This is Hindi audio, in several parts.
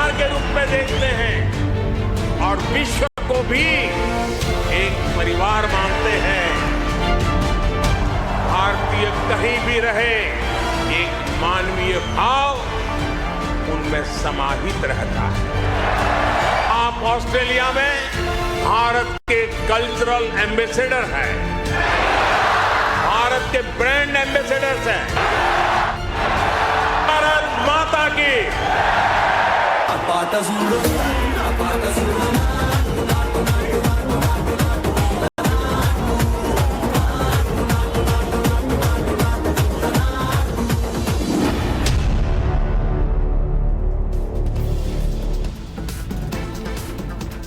परिवार के रूप में देखते हैं और विश्व को भी एक परिवार मानते हैं। भारतीय कहीं भी रहे, एक मानवीय भाव उनमें समाहित रहता है। आप ऑस्ट्रेलिया में भारत के कल्चरल एम्बेसडर हैं, भारत के ब्रांड एम्बेसडर्स हैं। भारत माता की।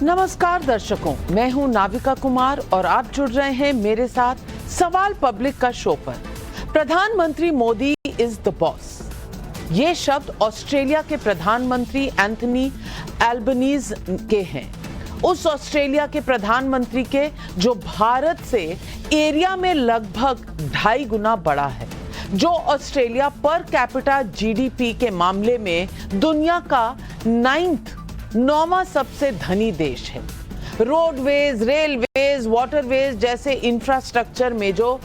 नमस्कार दर्शकों, मैं हूं नाविका कुमार और आप जुड़ रहे हैं मेरे साथ सवाल पब्लिक का शो पर। प्रधानमंत्री मोदी इज द बॉस। ये शब्द ऑस्ट्रेलिया के प्रधानमंत्री एंथनी एल्बनीज के हैं। उस ऑस्ट्रेलिया के प्रधानमंत्री के जो भारत से एरिया में लगभग 2.5 गुना बड़ा है, जो ऑस्ट्रेलिया पर कैपिटा जीडीपी के मामले में दुनिया का 9वां सबसे धनी देश है। रोडवेज, रेलवेज, वाटरवेज जैसे इंफ्रास्ट्रक्चर में जो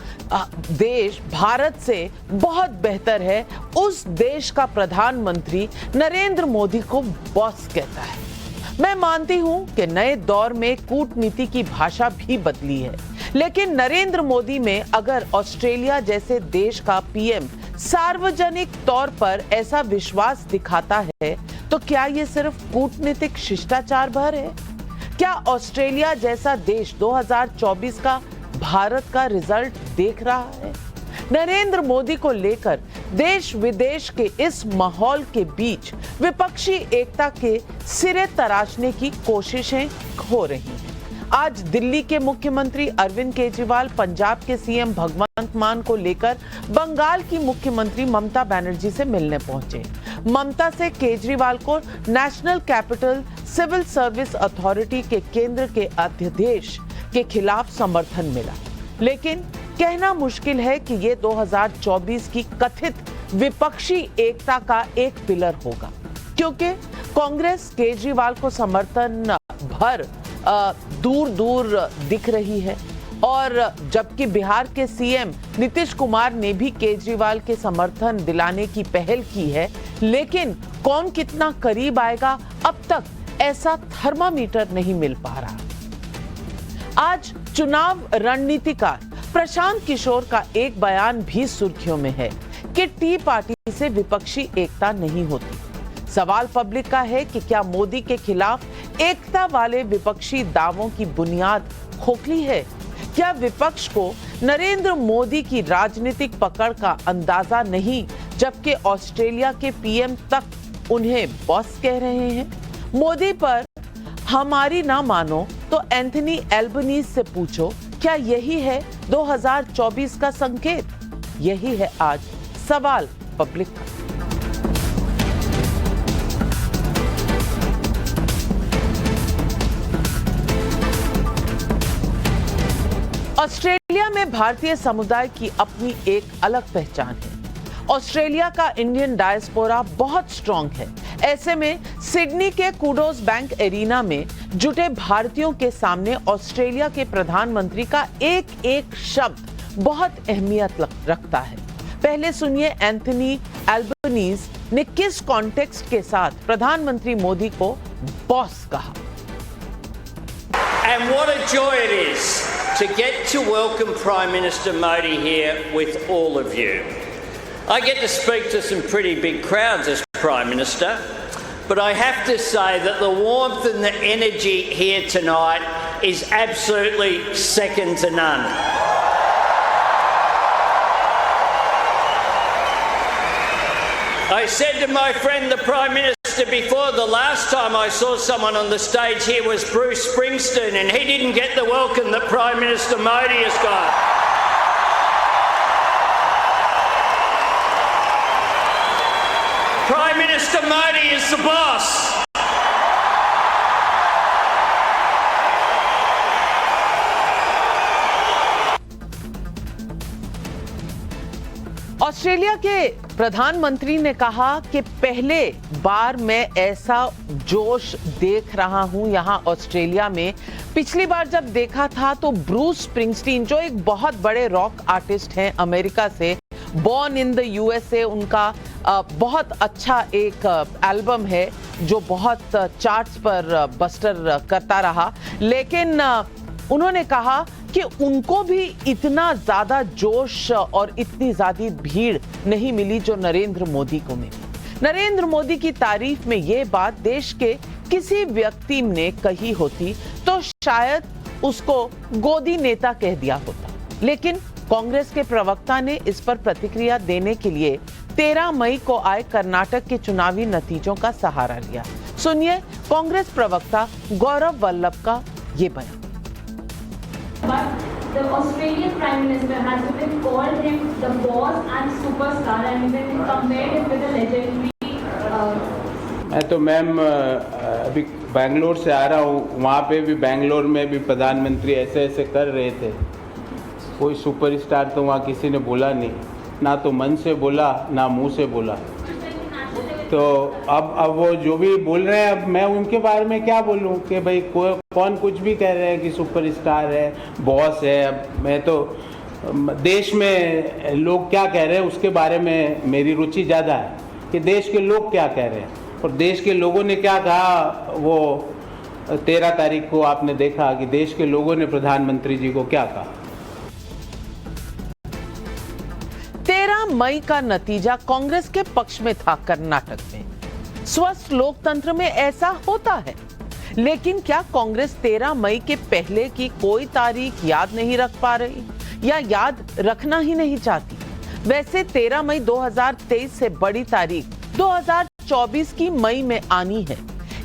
देश भारत से बहुत बेहतर है, उस देश का प्रधानमंत्री नरेंद्र मोदी को बॉस कहता है। मैं मानती हूं कि नए दौर में कूटनीति की भाषा भी बदली है, लेकिन नरेंद्र मोदी में अगर ऑस्ट्रेलिया जैसे देश का पीएम सार्वजनिक तौर पर ऐसा विश्वास दिखाता है, तो क्या ये सिर्फ कूटनीतिक शिष्टाचार भर है? क्या ऑस्ट्रेलिया जैसा देश 2024 का भारत का रिजल्ट देख रहा है? नरेंद्र मोदी को लेकर देश विदेश के इस माहौल के बीच विपक्षी एकता के सिरे तराशने की कोशिशें हो रही हैं। आज दिल्ली के मुख्यमंत्री अरविंद केजरीवाल पंजाब के सीएम भगवंत मान को लेकर बंगाल की मुख्यमंत्री ममता बनर्जी से मिलने पहुंचे। ममता से केजरीवाल को national capital civil service authority के केंद्र के अध्यादेश के खिलाफ समर्थन मिला, लेकिन कहना मुश्किल है कि ये 2024 की कथित विपक्षी एकता का एक पिलर होगा, क्योंकि कांग्रेस केजरीवाल को समर्थन भर दूर दूर दिख रही है, और जबकि बिहार के सीएम नीतीश कुमार ने भी केजरीवाल के समर्थन दिलाने की पहल की है, लेकिन कौन कितना करीब आएगा अब तक ऐसा थर्मामीटर नहीं मिल पा रहा। आज चुनाव रणनीतिकार प्रशांत किशोर का एक बयान भी सुर्खियों में है कि टी पार्टी से विपक्षी एकता नहीं होती। सवाल पब्लिक का है कि क्या मोदी के खिलाफ एकता वाले विपक्षी दावों की बुनियाद खोखली है? क्या विपक्ष को नरेंद्र मोदी की राजनीतिक पकड़ का अंदाजा नहीं, जबकि ऑस्ट्रेलिया के पीएम तक उन्हें बॉस कह रहे हैं? मोदी पर हमारी ना मानो तो एंथनी एल्बनीज से पूछो, क्या यही है 2024 का संकेत? यही है आज सवाल पब्लिक का। ऑस्ट्रेलिया में भारतीय समुदाय की अपनी एक अलग पहचान है। ऑस्ट्रेलिया का इंडियन डायस्पोरा बहुत स्ट्रांग है। ऐसे में सिडनी के कूडोस बैंक एरिना में जुटे भारतीयों के सामने ऑस्ट्रेलिया के प्रधानमंत्री का एक एक शब्द बहुत अहमियत रखता है। पहले सुनिए एंथनी एल्बनीज ने किस कॉन्टेक्स्ट के साथ प्रधानमंत्री मोदी को बॉस कहा। And what a joy it is to get to welcome Prime Minister Modi here with all of you. I get to speak to some pretty big crowds as Prime Minister, but I have to say that the warmth and the energy here tonight is absolutely second to none. I said to my friend the Prime Minister before, the last time I saw someone on the stage here was Bruce Springsteen, and he didn't get the welcome that Prime Minister Modi has got. Prime Minister Modi is the boss. Australia के प्रधानमंत्री ने कहा कि पहले बार मैं ऐसा जोश देख रहा हूं यहां ऑस्ट्रेलिया में। पिछली बार जब देखा था तो ब्रूस स्प्रिंगस्टीन, जो एक बहुत बड़े रॉक आर्टिस्ट हैं अमेरिका से, बॉर्न इन द यूएसए, उनका बहुत अच्छा एक एल्बम है जो बहुत चार्ट्स पर बस्टर करता रहा, लेकिन उन्होंने कहा कि उनको भी इतना ज्यादा जोश और इतनी ज्यादा भीड़ नहीं मिली जो नरेंद्र मोदी को मिली। नरेंद्र मोदी की तारीफ में ये बात देश के किसी व्यक्ति ने कही होती तो शायद उसको गोदी नेता कह दिया होता, लेकिन कांग्रेस के प्रवक्ता ने इस पर प्रतिक्रिया देने के लिए 13 मई को आए कर्नाटक के चुनावी नतीजों का सहारा लिया। सुनिए कांग्रेस प्रवक्ता गौरव वल्लभ का ये बयान। But the Australian Prime Minister has even called him the boss and superstar and even compared him with a legendary मैं तो मैम अभी बैंगलोर से आ रहा हूँ, वहाँ पे भी बैंगलोर में भी प्रधानमंत्री ऐसे ऐसे कर रहे थे। कोई सुपरस्टार तो वहाँ किसी ने बोला नहीं, ना तो मन से बोला ना मुंह से बोला। तो अब वो जो भी बोल रहे हैं, अब मैं उनके बारे में क्या बोलूं कि भाई कौन कुछ भी कह रहे हैं कि सुपरस्टार है, बॉस है। अब मैं तो देश में लोग क्या कह रहे हैं उसके बारे में मेरी रुचि ज़्यादा है कि देश के लोग क्या कह रहे हैं, और देश के लोगों ने क्या कहा। वो 13 तारीख को आपने देखा कि देश के लोगों ने प्रधानमंत्री जी को क्या कहा। 13 मई का नतीजा कांग्रेस के पक्ष में था कर्नाटक में। स्वस्थ लोकतंत्र में ऐसा होता है, लेकिन क्या कांग्रेस 13 मई के पहले की कोई तारीख याद नहीं रख पा रही या याद रखना ही नहीं चाहती? वैसे 13 मई 2023 से बड़ी तारीख 2024 की मई में आनी है।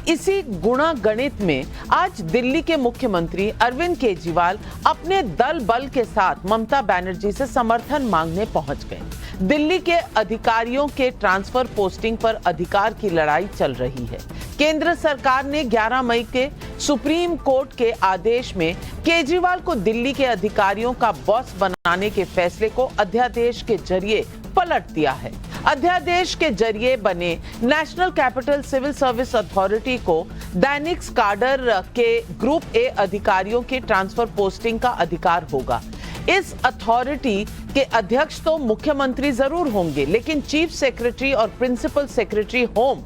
इसी गुणा गणित में आज दिल्ली के मुख्यमंत्री अरविंद केजरीवाल अपने दल बल के साथ ममता बनर्जी से समर्थन मांगने पहुंच गए। दिल्ली के अधिकारियों के ट्रांसफर पोस्टिंग पर अधिकार की लड़ाई चल रही है। केंद्र सरकार ने 11 मई के सुप्रीम कोर्ट के आदेश में केजरीवाल को दिल्ली के अधिकारियों का बॉस बनाने के फैसले को अध्यादेश के जरिए पलट दिया है। अध्यादेश के जरिए बने national capital civil service authority को दैनिक काडर के ग्रुप ए अधिकारियों के ट्रांसफर पोस्टिंग का अधिकार होगा। इस अथॉरिटी के अध्यक्ष तो मुख्यमंत्री जरूर होंगे, लेकिन चीफ सेक्रेटरी और प्रिंसिपल सेक्रेटरी होम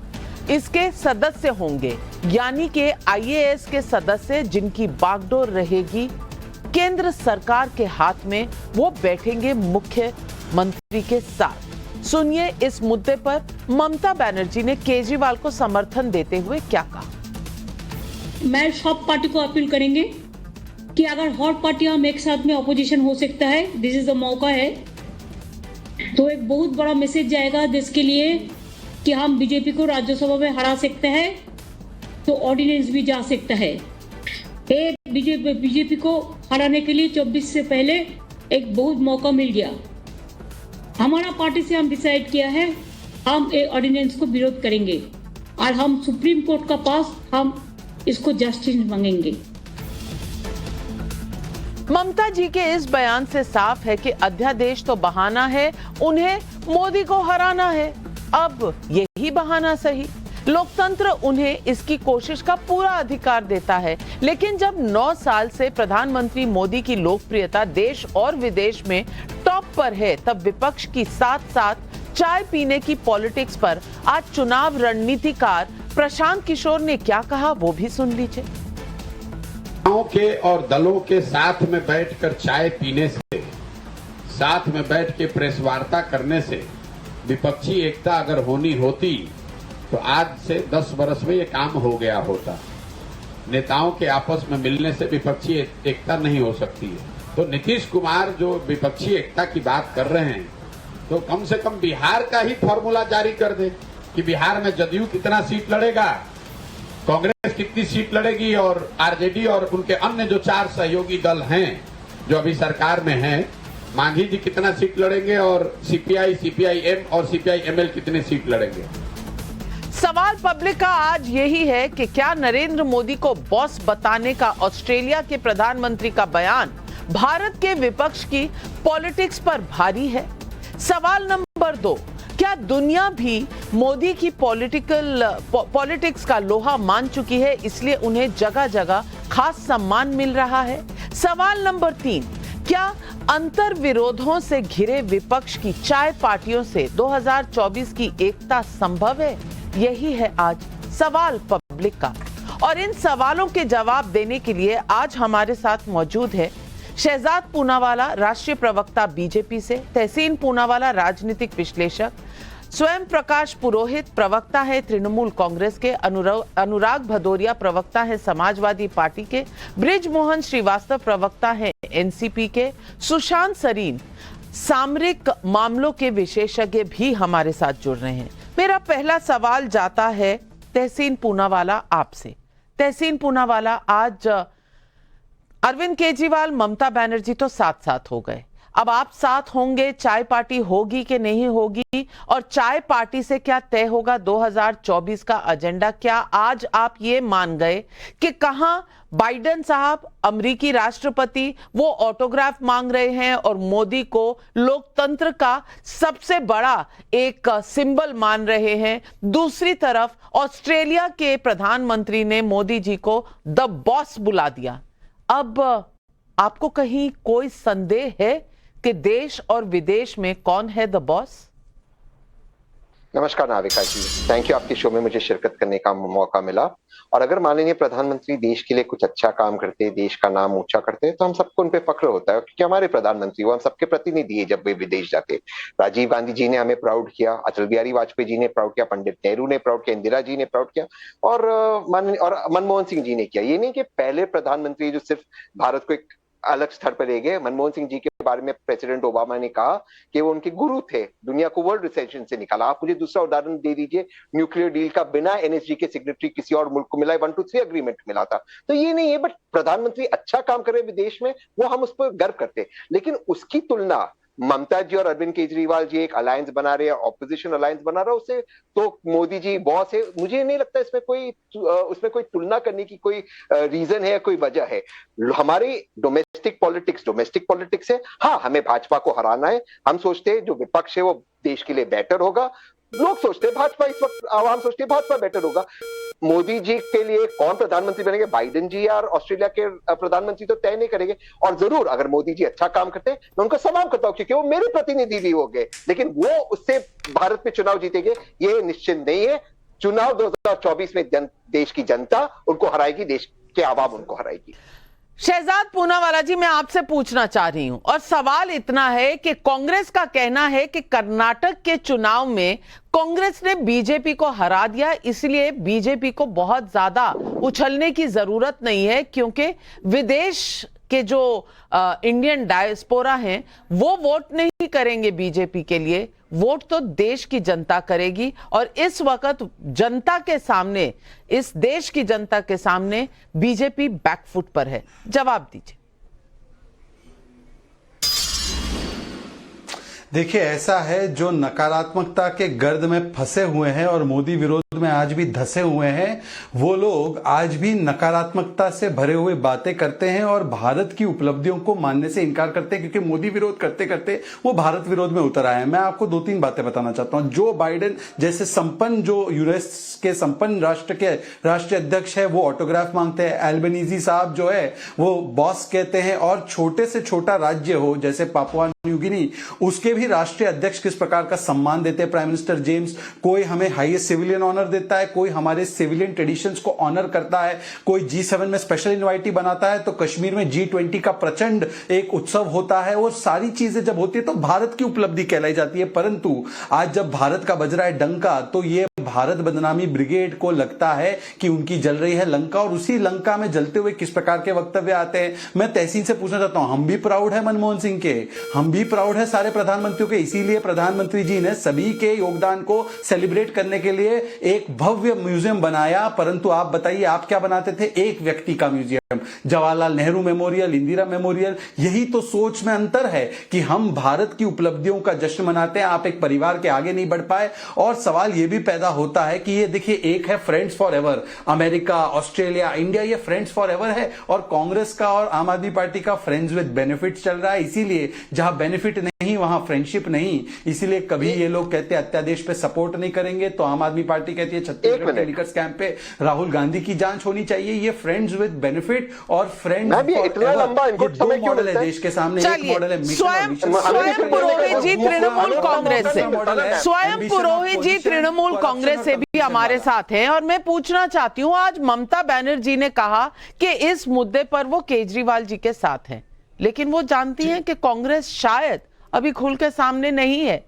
इसके सदस्य होंगे, यानी कि आईएएस के सदस्य जिनकी बागडोर रहेगी केंद्र सरकार के हाथ में, वो बैठेंगे मुख्यमंत्री के साथ। सुनिए इस मुद्दे पर ममता बनर्जी ने केजरीवाल को समर्थन देते हुए क्या कहा। मैं सब पार्टी को अपील करेंगे कि अगर हर पार्टी हम एक साथ में अपोजिशन हो सकता है, दिस इज द मौका है, तो एक बहुत बड़ा मैसेज जाएगा देश के लिए कि हम बीजेपी को राज्यसभा में हरा सकते हैं, तो ऑर्डिनेंस भी जा सकता है। बीजेपी को हराने के लिए 24 से पहले एक बहुत मौका मिल गया। हमारा पार्टी से हम डिसाइड किया है हम ये ऑर्डिनेंस को विरोध करेंगे और हम सुप्रीम कोर्ट का पास हम इसको जस्टिस मांगेंगे। ममता जी के इस बयान से साफ है कि अध्यादेश तो बहाना है, उन्हें मोदी को हराना है। अब यही बहाना सही, लोकतंत्र उन्हें इसकी कोशिश का पूरा अधिकार देता है। लेकिन जब 9 साल से प्रधानमंत्री मोदी की लोकप्रियता देश और विदेश में टॉप पर है, तब विपक्ष की साथ साथ चाय पीने की पॉलिटिक्स पर आज चुनाव रणनीतिकार प्रशांत किशोर ने क्या कहा, वो भी सुन लीजिए। के और दलों के साथ में बैठकर चाय पीने से, साथ में बैठ के प्रेस वार्ता करने से विपक्षी एकता अगर होनी होती तो आज से 10 बरस में ये काम हो गया होता। नेताओं के आपस में मिलने से विपक्षी एकता नहीं हो सकती है। तो नीतीश कुमार जो विपक्षी एकता की बात कर रहे हैं, तो कम से कम बिहार का ही फॉर्मूला जारी कर दे कि बिहार में जदयू कितना सीट लड़ेगा, कांग्रेस कितनी सीट लड़ेगी और आरजेडी और उनके अन्य जो 4 सहयोगी दल हैं जो अभी सरकार में हैं, मांझी जी कितना सीट लड़ेंगे और सीपीआई, सीपीआईएम और सीपीआईएमएल कितने सीट लड़ेंगे। सवाल पब्लिक का आज यही है कि क्या नरेंद्र मोदी को बॉस बताने का ऑस्ट्रेलिया के प्रधानमंत्री का बयान भारत के विपक्ष की पॉलिटिक्स पर भारी है? सवाल नंबर 2, क्या दुनिया भी मोदी की पॉलिटिक्स का लोहा मान चुकी है, इसलिए उन्हें जगह जगह खास सम्मान मिल रहा है? सवाल नंबर 3, क्या अंतर विरोधों से घिरे विपक्ष की चाय पार्टियों से 2024 की एकता संभव है? यही है आज सवाल पब्लिक का, और इन सवालों के जवाब देने के लिए आज हमारे साथ मौजूद है शहजाद पूनावाला, राष्ट्रीय प्रवक्ता बीजेपी से, तहसीन पूनावाला राजनीतिक विश्लेषक, स्वयं प्रकाश पुरोहित प्रवक्ता है तृणमूल कांग्रेस के, अनुराग भदौरिया प्रवक्ता है समाजवादी पार्टी के, ब्रिज मोहन श्रीवास्तव प्रवक्ता है एनसीपी के, सुशांत सरीन सामरिक मामलों के विशेषज्ञ भी हमारे साथ जुड़ रहे हैं। मेरा पहला सवाल जाता है तहसीन पूनावाला आपसे। तहसीन पूनावाला, आज अरविंद केजरीवाल, ममता बनर्जी तो साथ साथ हो गए, अब आप साथ होंगे, चाय पार्टी होगी कि नहीं होगी, और चाय पार्टी से क्या तय होगा 2024 का एजेंडा? क्या आज आप ये मान गए कि कहां बाइडेन साहब अमेरिकी राष्ट्रपति वो ऑटोग्राफ मांग रहे हैं और मोदी को लोकतंत्र का सबसे बड़ा एक सिंबल मान रहे हैं, दूसरी तरफ ऑस्ट्रेलिया के प्रधानमंत्री ने मोदी जी को द बॉस बुला दिया। अब आपको कहीं कोई संदेह है कि देश और विदेश में कौन है द बॉस? नमस्कार नाविका जी, थैंक यू, आपके शो में मुझे शिरकत करने का मौका मिला। और अगर माननीय प्रधानमंत्री देश के लिए कुछ अच्छा काम करते, देश का नाम ऊंचा करते, तो हम सबको उन पे फख्र होता है, क्योंकि हमारे प्रधानमंत्री वो हम सबके प्रतिनिधि है जब वे विदेश जाते। राजीव गांधी जी ने हमें प्राउड किया, अटल बिहारी वाजपेयी जी ने प्राउड किया, पंडित नेहरू ने प्राउड किया, इंदिरा जी ने प्राउड किया, और मनमोहन सिंह जी ने किया। ये नहीं कि पहले प्रधानमंत्री जो सिर्फ भारत को एक अलग स्तर पर ले गए। मनमोहन सिंह जी के बारे में प्रेसिडेंट ओबामा ने कहा कि वो उनके गुरु थे, दुनिया को वर्ल्ड रिसेशन से निकाला। आप मुझे दूसरा उदाहरण दे दीजिए, न्यूक्लियर डील का बिना एनएसजी के सिग्नेटरी किसी और मुल्क को मिला, 1-2-3 एग्रीमेंट मिला था। तो ये नहीं है, बट प्रधानमंत्री अच्छा काम कर रहे विदेश में, वो हम उस पर गर्व करते। लेकिन उसकी तुलना ममता जी और अरविंद केजरीवाल जी एक अलायंस बना रहे हैं, ऑपोजिशन अलायंस बना रहा है, उससे तो मोदी जी बॉस है, मुझे नहीं लगता इसमें कोई तुलना करने की कोई रीजन है, कोई वजह है। हमारी डोमेस्टिक पॉलिटिक्स है। हाँ, हमें भाजपा को हराना है। हम सोचते हैं जो विपक्ष है वो देश के लिए बेटर होगा। लोग सोचते हैं भाजपा, इस वक्त आवाम सोचती है भाजपा बेटर होगा। मोदी जी के लिए कौन प्रधानमंत्री बनेंगे, बाइडेन जी या ऑस्ट्रेलिया के प्रधानमंत्री तो तय नहीं करेंगे। और जरूर अगर मोदी जी अच्छा काम करते हैं, मैं उनको सलाम करता हूं, क्योंकि वो मेरे प्रतिनिधि भी हो गए, लेकिन वो उससे भारत में चुनाव जीतेंगे ये निश्चित नहीं है। चुनाव 2024 में देश की जनता उनको हराएगी, देश के आवाम उनको हराएगी। शहजाद पूनावाला जी, मैं आपसे पूछना चाह रही हूं, और सवाल इतना है कि कांग्रेस का कहना है कि कर्नाटक के चुनाव में कांग्रेस ने बीजेपी को हरा दिया, इसलिए बीजेपी को बहुत ज्यादा उछलने की जरूरत नहीं है, क्योंकि विदेश के जो इंडियन डायस्पोरा हैं वो वोट नहीं करेंगे बीजेपी के लिए, वोट तो देश की जनता करेगी। और इस वक्त जनता के सामने, इस देश की जनता के सामने बीजेपी बैकफुट पर है। जवाब दीजिए। देखिए, ऐसा है, जो नकारात्मकता के गर्द में फंसे हुए हैं और मोदी विरोध में आज भी धंसे हुए हैं, वो लोग आज भी नकारात्मकता से भरे हुए बातें करते हैं और भारत की उपलब्धियों को मानने से इनकार करते हैं, क्योंकि मोदी विरोध करते करते वो भारत विरोध में उतर आए हैं। मैं आपको 2-3 बातें बताना चाहता हूं। जो बाइडेन जैसे संपन्न, जो यूएस के संपन्न राष्ट्र के राष्ट्रीय अध्यक्ष है, वो ऑटोग्राफ मांगते हैं। एल्बनीजी साहब जो है वो बॉस कहते हैं, और छोटे से छोटा राज्य हो जैसे पापुआ न्यू गिनी, उसके भी राष्ट्रीय अध्यक्ष किस प्रकार का सम्मान देते हैं प्राइम मिनिस्टर जेम्स। कोई हमें हाईएस्ट सिविलियन ऑनर देता है, कोई हमारे सिविलियन ट्रेडिशंस को ऑनर करता है, कोई G7 में स्पेशल इनवाइटी बनाता है, तो कश्मीर में G20 का प्रचंड एक उत्सव होता है। और सारी चीजें जब होती है तो भारत की उपलब्धि कहलाई जाती है। परंतु आज जब भारत का बज रहा है डंका, तो ये भारत बदनामी ब्रिगेड को लगता है कि उनकी जल रही है लंका, और उसी लंका में जलते हुए किस प्रकार के वक्तव्य आते हैं। मैं तहसीन से पूछना चाहता हूं, हम भी प्राउड है मनमोहन सिंह के, हम भी प्राउड है सारे प्रधानमंत्रियों के, इसीलिए प्रधानमंत्री जी ने सभी के योगदान को सेलिब्रेट करने के लिए एक भव्य म्यूजियम बनाया। परंतु आप बताइए, आप क्या बनाते थे? एक व्यक्ति का museum, Jawaharlal Nehru memorial, Indira memorial. यही तो सोच में अंतर है कि हम भारत की उपलब्धियों का जश्न मनाते हैं, आप एक परिवार के आगे नहीं बढ़ पाए। और सवाल यह भी पैदा होता है कि ये देखिए, एक है friends for ever, America, Australia, India, ये फ्रेंड्स फॉर एवर है, और कांग्रेस का और आम आदमी पार्टी का फ्रेंड्स विद बेनिफिट चल रहा है। इसीलिए जहां बेनिफिट नहीं नहीं, वहां फ्रेंडशिप नहीं। इसीलिए कभी ये लोग कहते हैं अत्यादेश पे सपोर्ट नहीं करेंगे, तो आम आदमी पार्टी कहती है छत्तीसगढ़ के लिकर स्कैम पे राहुल गांधी की जांच होनी चाहिए। ये फ्रेंड्स विद बेनिफिट और फ्रेंड्स दो मॉडल है देश के सामने। एक मॉडल है स्वयं पुरोहित जी तृणमूल कांग्रेस से, स्वयं पुरोहित जी तृणमूल कांग्रेस से भी हमारे साथ हैं, और मैं पूछना चाहती हूं, आज ममता बनर्जी ने कहा कि इस मुद्दे पर वो केजरीवाल जी के साथ हैं, लेकिन वो जानती हैं कि कांग्रेस शायद अभी खुल के सामने नहीं है,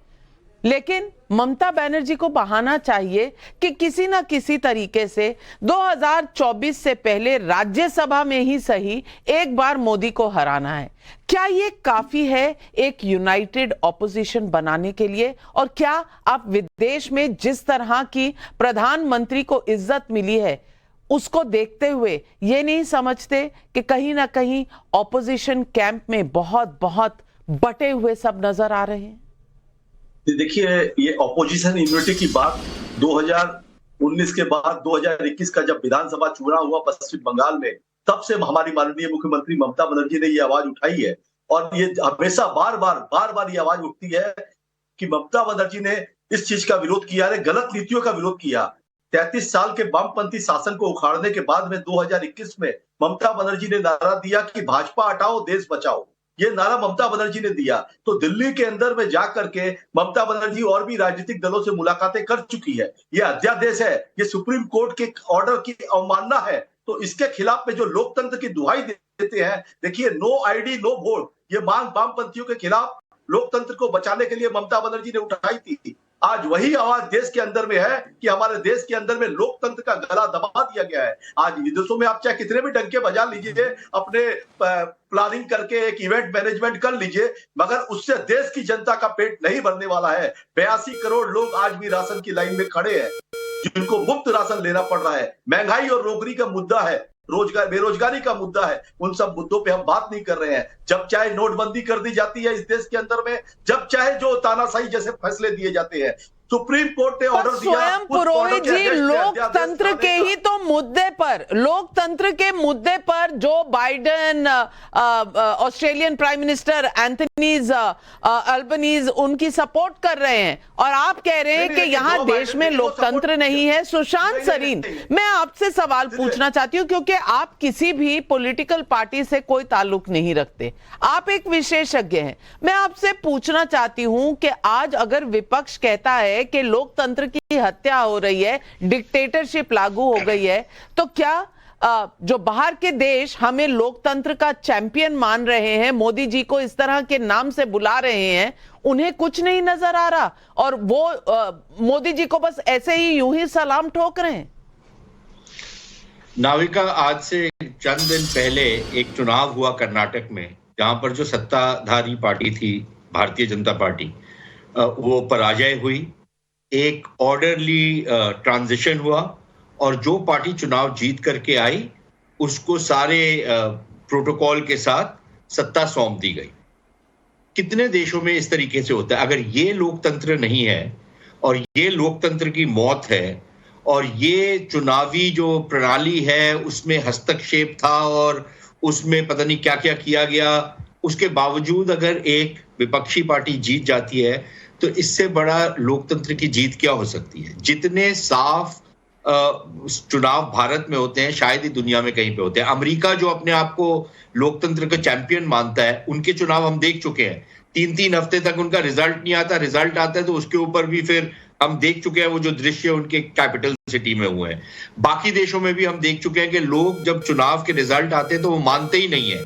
लेकिन ममता बनर्जी को बहाना चाहिए कि किसी ना किसी तरीके से 2024 से पहले राज्यसभा में ही सही एक बार मोदी को हराना है। क्या ये काफी है एक यूनाइटेड ऑपोजिशन बनाने के लिए? और क्या आप विदेश में जिस तरह की प्रधानमंत्री को इज्जत मिली है उसको देखते हुए ये नहीं समझते कि कहीं ना कहीं ऑपोजिशन कैंप में बहुत बहुत बटे हुए सब नजर आ रहे हैं? देखिए, ये ऑपोजिशन इम्यूनिटी की बात 2019 के बाद 2021 का जब विधानसभा चुनाव हुआ पश्चिम बंगाल में, तब से हमारी माननीय मुख्यमंत्री ममता बनर्जी ने ये आवाज उठाई है, और ये हमेशा बार बार ये आवाज उठती है कि ममता बनर्जी ने इस चीज का विरोध किया, गलत नीतियों का विरोध किया। 33 साल के वामपंथी शासन को उखाड़ने के बाद में 2021 में ममता बनर्जी ने नारा दिया कि भाजपा हटाओ देश बचाओ। ये नारा ममता बनर्जी ने दिया, तो दिल्ली के अंदर में जाकर के ममता बनर्जी और भी राजनीतिक दलों से मुलाकातें कर चुकी है। ये अध्यादेश है, ये सुप्रीम कोर्ट के ऑर्डर की अवमानना है, तो इसके खिलाफ में जो लोकतंत्र की दुहाई देते हैं, देखिए नो आईडी नो वोट, ये मांग वामपंथियों के खिलाफ लोकतंत्र को बचाने के लिए ममता बनर्जी ने उठाई थी। आज वही आवाज देश के अंदर में है कि हमारे देश के अंदर में लोकतंत्र का गला दबा दिया गया है। आज विदेशों में आप चाहे कितने भी डंके बजा लीजिए, अपने प्लानिंग करके एक इवेंट मैनेजमेंट कर लीजिए, मगर उससे देश की जनता का पेट नहीं भरने वाला है। 82 करोड़ लोग आज भी राशन की लाइन में खड़े हैं, जिनको मुफ्त राशन लेना पड़ रहा है। महंगाई और नौकरी का मुद्दा है, रोजगार बेरोजगारी का मुद्दा है, उन सब मुद्दों पे हम बात नहीं कर रहे हैं। जब चाहे नोटबंदी कर दी जाती है इस देश के अंदर में, जब चाहे जो तानाशाही जैसे फैसले दिए जाते हैं। सुप्रीम कोर्ट ने ऑर्डर दिया। स्वयं पुरोहित जी लोकतंत्र के ही तो मुद्दे पर, लोकतंत्र के मुद्दे पर Joe Biden, Australian prime minister Anthony's Albanese उनकी सपोर्ट कर रहे हैं, और आप कह रहे हैं कि यहाँ देश में लोकतंत्र नहीं है। सुशांत सरीन, मैं आपसे सवाल पूछना चाहती हूँ, क्योंकि आप किसी भी पॉलिटिकल पार्टी से कोई ताल्लुक नहीं रखते, आप एक विशेषज्ञ हैं। मैं आपसे पूछना चाहती हूँ कि आज अगर विपक्ष कहता है कि लोकतंत्र की हत्या हो रही है, डिक्टेटरशिप लागू हो गई है, तो क्या जो बाहर के देश हमें लोकतंत्र का चैंपियन मान रहे हैं, मोदी जी को इस तरह के नाम से बुला रहे हैं, उन्हें कुछ नहीं नजर आ रहा और वो मोदी जी को बस ऐसे ही यूं ही सलाम ठोक रहे हैं? नाविका, आज से चंद दिन पहले एक चुनाव हुआ कर्नाटक में, जहां पर जो सत्ताधारी पार्टी थी भारतीय जनता पार्टी, वो पराजय हुई। एक ऑर्डरली ट्रांजिशन हुआ, और जो पार्टी चुनाव जीत करके आई उसको सारे प्रोटोकॉल के साथ सत्ता सौंप दी गई। कितने देशों में इस तरीके से होता है? अगर ये लोकतंत्र नहीं है और ये लोकतंत्र की मौत है, और ये चुनावी जो प्रणाली है उसमें हस्तक्षेप था और उसमें पता नहीं क्या क्या किया गया, उसके बावजूद अगर एक विपक्षी पार्टी जीत जाती है, तो इससे बड़ा लोकतंत्र की जीत क्या हो सकती है? जितने साफ चुनाव भारत में होते हैं शायद ही दुनिया में कहीं पे होते हैं। अमेरिका जो अपने आप को लोकतंत्र का चैंपियन मानता है, उनके चुनाव हम देख चुके हैं। 3-3 हफ्ते तक उनका रिजल्ट नहीं आता, रिजल्ट आता है तो उसके ऊपर भी फिर हम देख चुके हैं वो जो दृश्य उनके कैपिटल सिटी में हुए हैं। बाकी देशों में भी हम देख चुके हैं कि लोग जब चुनाव के रिजल्ट आते हैं तो वो मानते ही नहीं है।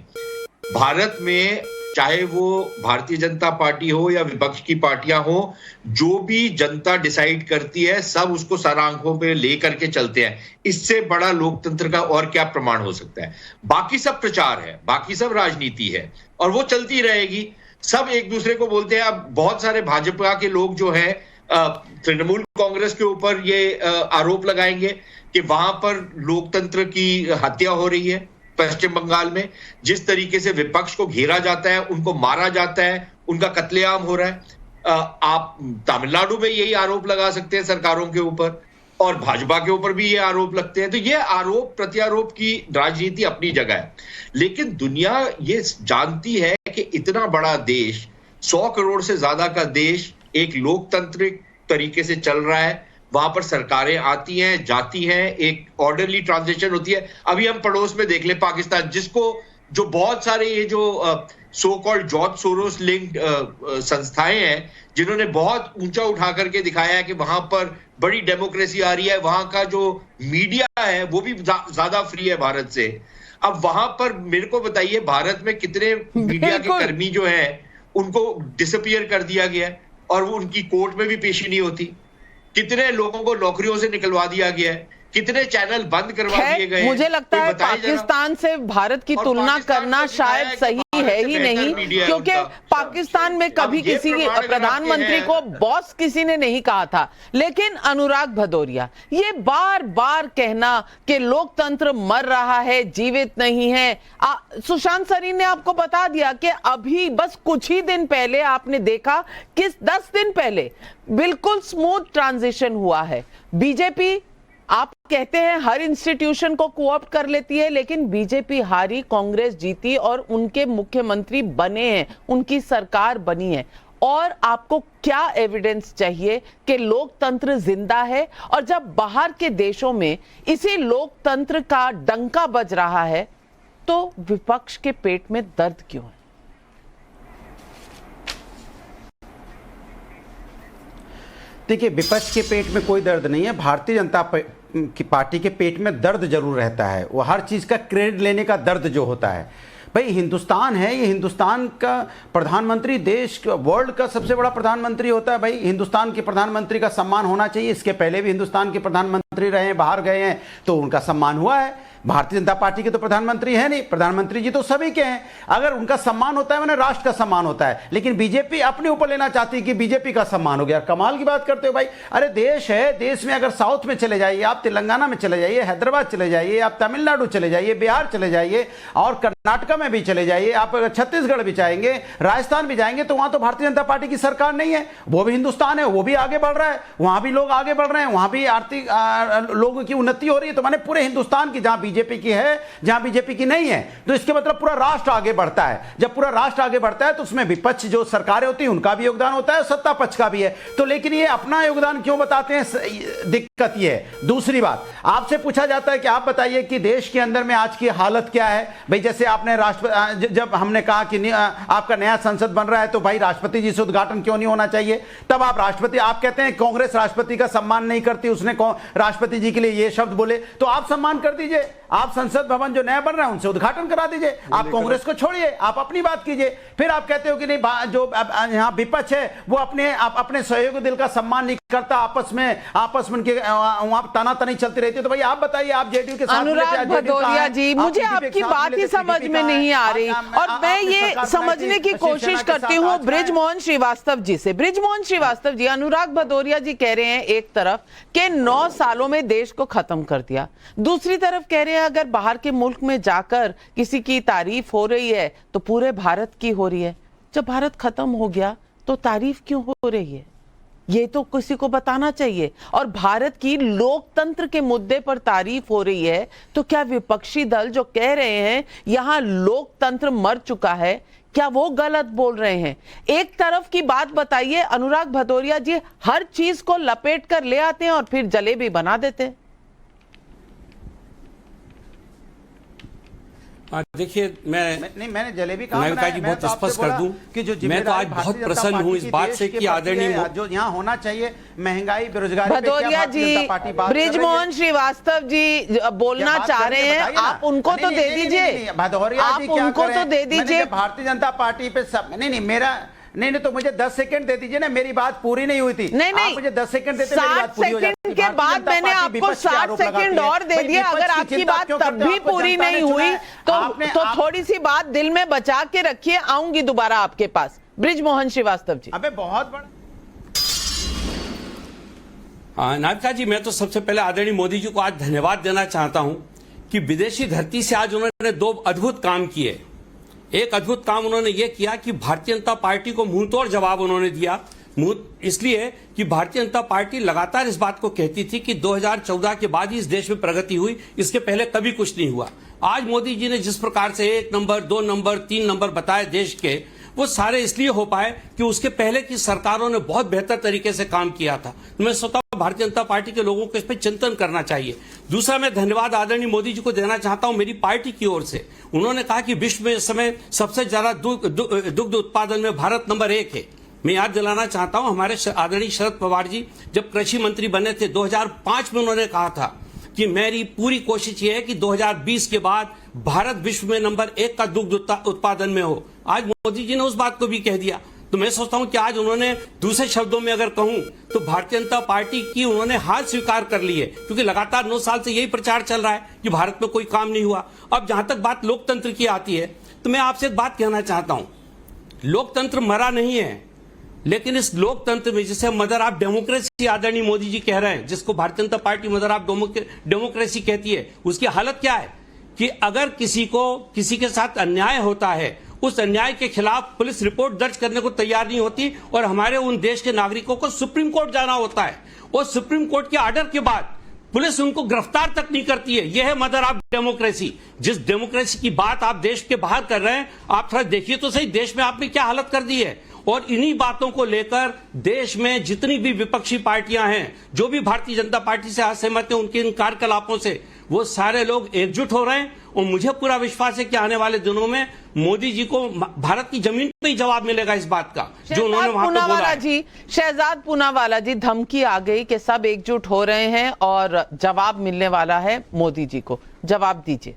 भारत में चाहे वो भारतीय जनता पार्टी हो या विपक्ष की पार्टियां हो, जो भी जनता डिसाइड करती है सब उसको सर आंखों पे लेकर के चलते हैं। इससे बड़ा लोकतंत्र का और क्या प्रमाण हो सकता है? बाकी सब प्रचार है, बाकी सब राजनीति है, और वो चलती रहेगी। सब एक दूसरे को बोलते हैं। अब बहुत सारे भाजपा के लोग जो है तृणमूल कांग्रेस के ऊपर ये आरोप लगाएंगे कि वहां पर लोकतंत्र की हत्या हो रही है। पश्चिम बंगाल में जिस तरीके से विपक्ष को घेरा जाता है, उनको मारा जाता है, उनका कत्लेआम हो रहा है। आप तमिलनाडु में यही आरोप लगा सकते हैं सरकारों के ऊपर, और भाजपा के ऊपर भी ये आरोप लगते हैं। तो ये आरोप प्रत्यारोप की राजनीति अपनी जगह है, लेकिन दुनिया ये जानती है कि इतना बड़ा देश 100 करोड़ से ज्यादा का देश एक लोकतांत्रिक तरीके से चल रहा है। वहां पर सरकारें आती हैं, जाती हैं, एक ऑर्डरली ट्रांजिशन होती है। अभी हम पड़ोस में देख ले पाकिस्तान, जिसको जो बहुत सारे ये जो so called George Soros linked संस्थाएं हैं, जिन्होंने बहुत ऊंचा उठा करके दिखाया है कि वहां पर बड़ी डेमोक्रेसी आ रही है, वहां का जो मीडिया है वो भी ज्यादा फ्री है भारत से। अब वहां पर मेरे को बताइए, भारत में कितने मीडिया के कर्मी जो हैं उनको डिसअपियर कर दिया गया है और वो उनकी कोर्ट में भी पेशी नहीं होती। कितने लोगों को नौकरियों से निकलवा दिया गया है, कितने चैनल बंद करवा दिए गए। मुझे लगता है पाकिस्तान से भारत की तुलना करना शायद सही है ही नहीं, क्योंकि पाकिस्तान में कभी किसी प्रधानमंत्री को बॉस किसी ने नहीं कहा था। लेकिन अनुराग भदौरिया, ये बार बार कहना कि लोकतंत्र मर रहा है, जीवित नहीं है। सुशांत सरीन ने आपको बता दिया कि अभी बस कुछ ही दिन पहले आपने देखा कि 10 दिन पहले बिल्कुल स्मूथ ट्रांजिशन हुआ है। बीजेपी, आप कहते हैं हर इंस्टीट्यूशन को कोऑप्ट कर लेती है, लेकिन बीजेपी हारी, कांग्रेस जीती और उनके मुख्यमंत्री बने हैं, उनकी सरकार बनी है। और आपको क्या एविडेंस चाहिए कि लोकतंत्र जिंदा है? और जब बाहर के देशों में इसी लोकतंत्र का डंका बज रहा है, तो विपक्ष के पेट में दर्द क्यों है? देखिए, विपक्ष के पेट में कोई दर्द नहीं है, भारतीय जनता पार्टी के पेट में दर्द जरूर रहता है। वो हर चीज़ का क्रेडिट लेने का दर्द जो होता है। भाई हिंदुस्तान है, ये हिंदुस्तान का प्रधानमंत्री, देश का, वर्ल्ड का सबसे बड़ा प्रधानमंत्री होता है। भाई हिंदुस्तान के प्रधानमंत्री का सम्मान होना चाहिए। इसके पहले भी हिंदुस्तान के प्रधानमंत्री रहे हैं, बाहर गए हैं, तो उनका सम्मान हुआ है। भारतीय जनता पार्टी के तो प्रधानमंत्री है नहीं, प्रधानमंत्री जी तो सभी के हैं। अगर उनका सम्मान होता है मैंने राष्ट्र का सम्मान होता है, लेकिन बीजेपी अपने ऊपर लेना चाहती है कि बीजेपी का सम्मान हो गया। कमाल की बात करते हो भाई। अरे देश है, देश में अगर साउथ में चले जाइए, आप तेलंगाना में चले जाइए, हैदराबाद चले जाइए, आप तमिलनाडु चले जाइए, बिहार चले जाइए और कर्नाटक में भी चले जाइए, आप अगर छत्तीसगढ़ भी जाएंगे, राजस्थान भी जाएंगे, तो वहां तो भारतीय जनता पार्टी की सरकार नहीं है। वो भी हिंदुस्तान है, वो भी आगे बढ़ रहा है, वहां भी लोग आगे बढ़ रहे हैं, वहां भी आर्थिक लोगों की उन्नति हो रही है। तो माने पूरे हिंदुस्तान की, जहां बीजेपी की है, जहां बीजेपी की नहीं है, तो इसके मतलब पूरा राष्ट्र आगे बढ़ता है। जब पूरा राष्ट्र आगे बढ़ता है तो उसमें विपक्ष जो सरकारें होती हैं उनका भी योगदान होता है, सत्ता पक्ष का भी है। तो लेकिन ये अपना योगदान क्यों बताते हैं, दिक्कत ये है। दूसरी बात, आपसे पूछा जाता है कि आप बताइए कि देश के अंदर में आज की हालत क्या है। भाई जैसे आपने जब हमने कहा कि आपका नया संसद बन रहा है, तो भाई राष्ट्रपति जी से उद्घाटन क्यों नहीं होना चाहिए? तब आप कहते हैं कांग्रेस राष्ट्रपति का सम्मान नहीं करती, उसने राष्ट्रपति जी के लिए ये शब्द बोले, तो आप सम्मान कर दीजिए। आप संसद भवन जो नया बन रहा है उनसे उद्घाटन करा दीजिए। आप कांग्रेस को छोड़िए, आप अपनी बात कीजिए। फिर आप कहते हो कि नहीं, जो यहाँ विपक्ष है वो अपने सहयोगी दिल का सम्मान नहीं करता, आपस में उनके वहां तनातनी चलती रहती है। तो भाई आप बताइए, आप जेडीयू के साथ, अनुराग भदौरिया जी, मुझे आपकी बात ही समझ में नहीं आ रही, और मैं ये समझने की कोशिश करती हूँ बृजमोहन श्रीवास्तव जी से। बृजमोहन श्रीवास्तव जी, अनुराग भदौरिया जी कह रहे हैं एक तरफ कि 9 सालों में देश को खत्म कर दिया, दूसरी तरफ कह रहे हैं अगर बाहर के मुल्क में जाकर किसी की तारीफ हो रही है तो पूरे भारत की हो रही है। जब भारत खत्म हो गया तो तारीफ क्यों हो रही है? ये तो किसी को बताना चाहिए। और भारत की लोकतंत्र के मुद्दे पर तारीफ हो रही है, तो क्या विपक्षी दल जो कह रहे हैं यहां लोकतंत्र मर चुका है, क्या वो गलत बोल रहे हैं? एक तरफ की बात बताइए अनुराग भदौरिया जी, हर चीज को लपेट कर ले आते हैं और फिर जलेबी बना देते हैं। देखिए, मैंने जलेबी कहा, नाविका जी बहुत स्पष्ट कर दूं कि जो मैं तो आज बहुत प्रसन्न हूं इस बात से कि आदरणीय जो यहाँ होना चाहिए, महंगाई, बेरोजगारी, भदौरिया जी, बृजमोहन श्रीवास्तव जी बोलना चाह रहे हैं, आप उनको तो दे दीजिए। भदौरिया जी उनको तो दे दीजिए। भारतीय जनता पार्टी पे सब नहीं, तो मुझे 10 सेकंड दे दीजिए ना, मेरी बात पूरी नहीं हुई थी। नहीं, मुझे 10 सेकंड देते, मेरी बात पूरी हो जाती। 60 सेकंड के बाद मैंने आपको 60 सेकंड और दे दिए। अगर आपकी बात तब भी पूरी नहीं हुई तो थोड़ी सी बात दिल में बचा के रखिए, आऊंगी दोबारा आपके पास। बृजमोहन श्रीवास्तव जी। अबे बहुत बड़ा। नाविका जी, मैं तो सबसे पहले आदरणीय मोदी जी को आज धन्यवाद देना चाहता हूं कि विदेशी धरती से आज उन्होंने 2 अद्भुत काम किए। एक अद्भुत काम उन्होंने ये किया कि भारतीय जनता पार्टी को मुंहतोड़ जवाब उन्होंने दिया। इसलिए कि भारतीय जनता पार्टी लगातार इस बात को कहती थी कि 2014 के बाद ही इस देश में प्रगति हुई, इसके पहले कभी कुछ नहीं हुआ। आज मोदी जी ने जिस प्रकार से 1 नंबर, 2 नंबर, 3 नंबर बताए देश के, वो सारे इसलिए हो पाए कि उसके पहले की सरकारों ने बहुत बेहतर तरीके से काम किया था। मैं सोचता हूं भारतीय जनता पार्टी के लोगों को इस पर चिंतन करना चाहिए। दूसरा, मैं धन्यवाद आदरणीय मोदी जी को देना चाहता हूं मेरी पार्टी की ओर से। उन्होंने कहा कि विश्व में इस समय सबसे ज्यादा दुग्ध उत्पादन में भारत नंबर 1 है। मैं याद दिलाना चाहता हूं, हमारे आदरणीय शरद पवार जी जब कृषि मंत्री बने थे 2005 में, उन्होंने कहा था कि मेरी पूरी कोशिश ये है कि 2020 के बाद भारत विश्व में नंबर 1 का दुग्ध उत्पादन में हो। आज मोदी जी ने उस बात को भी कह दिया। तो मैं सोचता हूं कि आज उन्होंने, दूसरे शब्दों में अगर कहूं तो भारतीय जनता पार्टी की उन्होंने हार स्वीकार कर ली है, क्योंकि लगातार 9 साल से यही प्रचार चल रहा है कि भारत में कोई काम नहीं हुआ। अब जहां तक बात लोकतंत्र की आती है तो मैं आपसे एक बात कहना चाहता हूं, लोकतंत्र मरा नहीं है, लेकिन इस लोकतंत्र में जिसे मदर ऑफ डेमोक्रेसी आदरणीय मोदी जी कह रहे हैं, जिसको Bharatiya Janata party mother of democracy कहती है, उसकी हालत क्या है कि अगर किसी के साथ अन्याय होता है, उस अन्याय के खिलाफ पुलिस रिपोर्ट दर्ज करने को तैयार नहीं होती और हमारे उन देश के नागरिकों को सुप्रीम कोर्ट जाना होता है और सुप्रीम कोर्ट के ऑर्डर के बाद पुलिस उनको गिरफ्तार तक नहीं करती है। यह है मदर ऑफ डेमोक्रेसी। जिस डेमोक्रेसी की बात आप देश के बाहर कर रहे हैं, आप थोड़ा देखिए तो सही देश में आपने क्या हालत कर दी है। और इन्हीं बातों को लेकर देश में जितनी भी विपक्षी पार्टियां हैं, जो भी भारतीय जनता पार्टी से असहमत हैं उनके इन कार्यकलापों से, वो सारे लोग एकजुट हो रहे हैं। और मुझे पूरा विश्वास है कि आने वाले दिनों में मोदी जी को भारत की जमीन पे ही जवाब मिलेगा इस बात का जो उन्होंने वहां पे बोला है। शहजाद पूनावाला जी, धमकी आ गई कि सब एकजुट हो रहे हैं और जवाब मिलने वाला है मोदी जी को, जवाब दीजिए।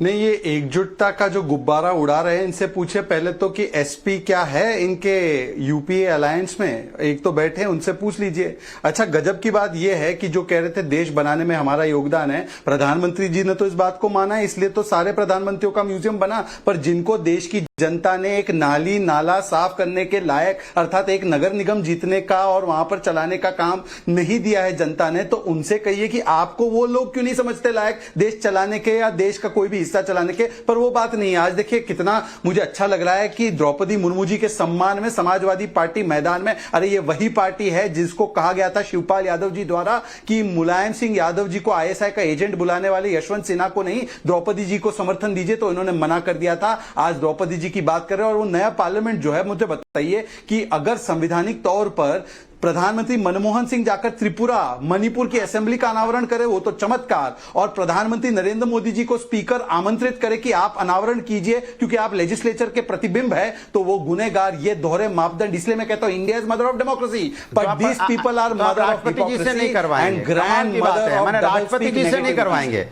नहीं, ये एकजुटता का जो गुब्बारा उड़ा रहे हैं, इनसे पूछे पहले तो कि एसपी क्या है इनके यूपीए अलायंस में। एक तो बैठे हैं, उनसे पूछ लीजिए। अच्छा, गजब की बात यह है कि जो कह रहे थे देश बनाने में हमारा योगदान है, प्रधानमंत्री जी ने तो इस बात को माना है, इसलिए तो सारे प्रधानमंत्रियों का म्यूजियम बना। पर जिनको देश की जनता ने एक नाली नाला साफ करने के लायक, अर्थात एक नगर निगम जीतने का और वहां पर चलाने का काम नहीं दिया है जनता ने, तो उनसे कहिए कि आपको वो लोग क्यों नहीं समझते लायक देश चलाने के या देश का कोई भी हिस्सा चलाने के। पर वो बात नहीं है। आज देखिए कितना मुझे अच्छा लग रहा है कि द्रौपदी मुर्मू जी के सम्मान में समाजवादी पार्टी मैदान में। अरे ये वही पार्टी है जिसको कहा गया था शिवपाल यादव जी द्वारा कि मुलायम सिंह यादव जी को आईएसआई का एजेंट बुलाने वाले यशवंत सिन्हा को नहीं, द्रौपदी जी को समर्थन दीजिए, तो इन्होंने मना कर दिया था। आज द्रौपदी जी की बात कर रहे हैं। और वो नया पार्लियामेंट जो है, मुझे बताइए कि अगर संवैधानिक तौर पर प्रधानमंत्री मनमोहन सिंह जाकर त्रिपुरा, मणिपुर की असेंबली का अनावरण करे, वो तो चमत्कार। और प्रधानमंत्री नरेंद्र मोदी जी को स्पीकर आमंत्रित करे कि आप अनावरण कीजिए क्योंकि आप लेजिस्लेचर के प्रतिबिंब है, तो वो गुनेगार। ये दोहरे मापदंड, इसलिए मैं कहता हूं India is mother of democracy, but this people are mother of democracy and grand mother of. राष्ट्रपति जी से नहीं करवाएंगे,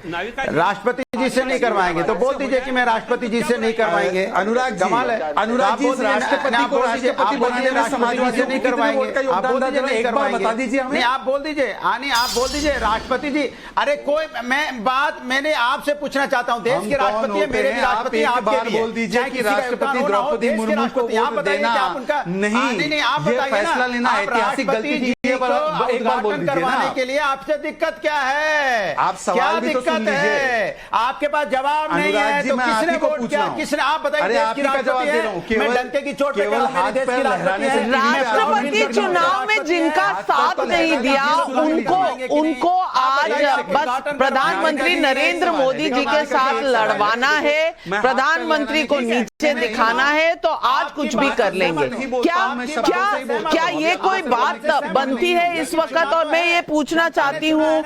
राष्ट्रपति जी से नहीं करवाएंगे, तो बोल दीजिए कि मैं राष्ट्रपति जी से नहीं करवाएंगे। अनुराग कमाल है, अनुराग जी राष्ट्रपति को राष्ट्रपति बनाने में समाजवादी नहीं करवाएंगे। एक बार बता दीजिए हमें। नहीं, आप बोल दीजिए, आप बोल दीजिए राष्ट्रपति जी। अरे कोई मैंने आपसे पूछना चाहता हूं, देश के राष्ट्रपति है, मेरे भी राष्ट्रपति, आपके भी बोल दीजिए कि राष्ट्रपति द्रौपदी मुर्मू को वोट देना नहीं, आप ये फैसला लेना ऐतिहासिक गलती की है। एक बार बोल दीजिए करवाने के लिए आपसे दिक्कत क्या है? आप सवाल भी तो सुन लीजिए। आपके पास जवाब नहीं है तो किसने वोट किया? किसने? आप बताइए। देश की राष्ट्रपति है, मैं डंके की चोट पे कह रहा हूं, मेरे देश की राष्ट्रपति है। राष्ट्रपति चुनाव में जिनका साथ नहीं दिया उनको आज बस प्रधानमंत्री नरेंद्र मोदी जी के साथ लड़वाना है, प्रधानमंत्री को नीचे दिखाना है, तो आज कुछ भी कर लेंगे। क्या ये कोई बात बनती है इस वक्त? और मैं ये पूछना चाहती हूँ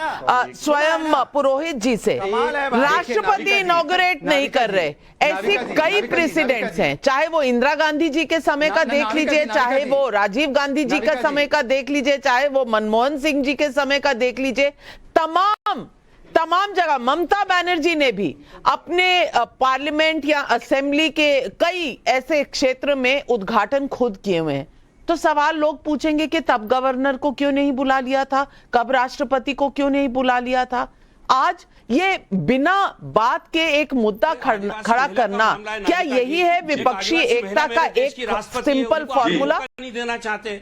स्वयं पुरोहित जी से, राष्ट्रपति इनॉग्रेट नहीं कर रहे, ऐसे कई प्रेसिडेंट्स हैं, चाहे वो इंदिरा गांधी जी के समय का देख लीजिए, चाहे वो राजीव गांधी जी का समय का देख लीजिए, चाहे वो मनमोहन सिंह जी के समय का देख लीजिए, तमाम जगह ममता बनर्जी ने भी अपने पार्लियामेंट या असेंबली के कई ऐसे क्षेत्र में उद्घाटन खुद किए हुए हैं। तो सवाल लोग पूछेंगे कि तब गवर्नर को क्यों नहीं बुला लिया था, कब राष्ट्रपति को क्यों नहीं बुला लिया था? आज ये बिना बात के एक मुद्दा खड़ा करना, क्या यही है विपक्षी एकता का एक सिंपल फॉर्मूला? नहीं देना चाहते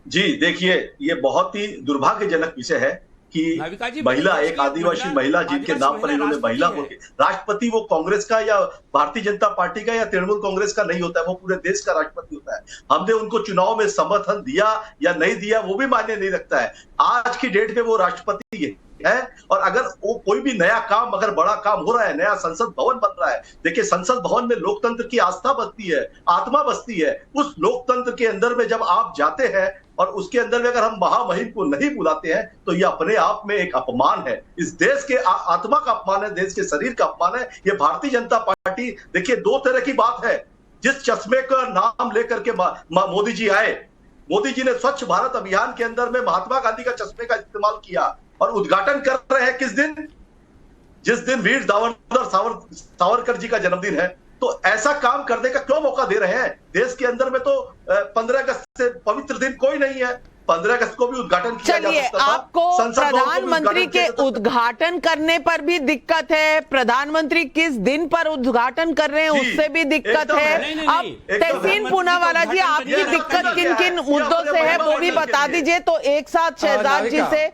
जी। देखिए, ये बहुत ही दुर्भाग्यजनक विषय है कि महिला, एक आदिवासी महिला जिनके नाम पर इन्होंने महिला बोल के, राष्ट्रपति वो कांग्रेस का या भारतीय जनता पार्टी का या तृणमूल कांग्रेस का नहीं होता है, वो पूरे देश का राष्ट्रपति होता है। हमने उनको चुनाव में समर्थन दिया या नहीं दिया वो भी मायने नहीं रखता है। आज की डेट में वो राष्ट्रपति है। है। और अगर वो कोई भी नया काम, अगर बड़ा काम हो रहा है, नया संसद भवन बन रहा है, देखिए संसद भवन में लोकतंत्र की आस्था बसती है, आत्मा बसती है। उस लोकतंत्र के अंदर में जब आप जाते हैं और उसके अंदर में अगर हम महामहिम को नहीं बुलाते हैं तो यह अपने आप में एक अपमान है। इस देश के आत्मा का अपमान है, देश के शरीर का अपमान है। ये भारतीय जनता पार्टी, देखिए दो तरह की बात है। जिस चश्मे का नाम लेकर के मोदी जी आए, मोदी जी ने स्वच्छ भारत अभियान के अंदर में महात्मा गांधी का चश्मे का इस्तेमाल किया और उद्घाटन कर रहे हैं किस दिन? जिस दिन वीर दामोदर सावरकर जी का जन्मदिन है। तो ऐसा काम करने का क्यों मौका दे रहे हैं? देश के अंदर में तो 15 अगस्त से पवित्र दिन कोई नहीं है। 15 अगस्त को भी उद्घाटन किया जा सकता था। आपको प्रधानमंत्री के उद्घाटन करने पर भी दिक्कत है, प्रधानमंत्री किस दिन पर उद्घाटन कर रहे हैं उससे भी दिक्कत है। अब तहसीन पूनावाला जी, आपकी दिक्कत किन किन मुद्दों से है वो भी बता दीजिए, तो एक साथ शहजाद जी से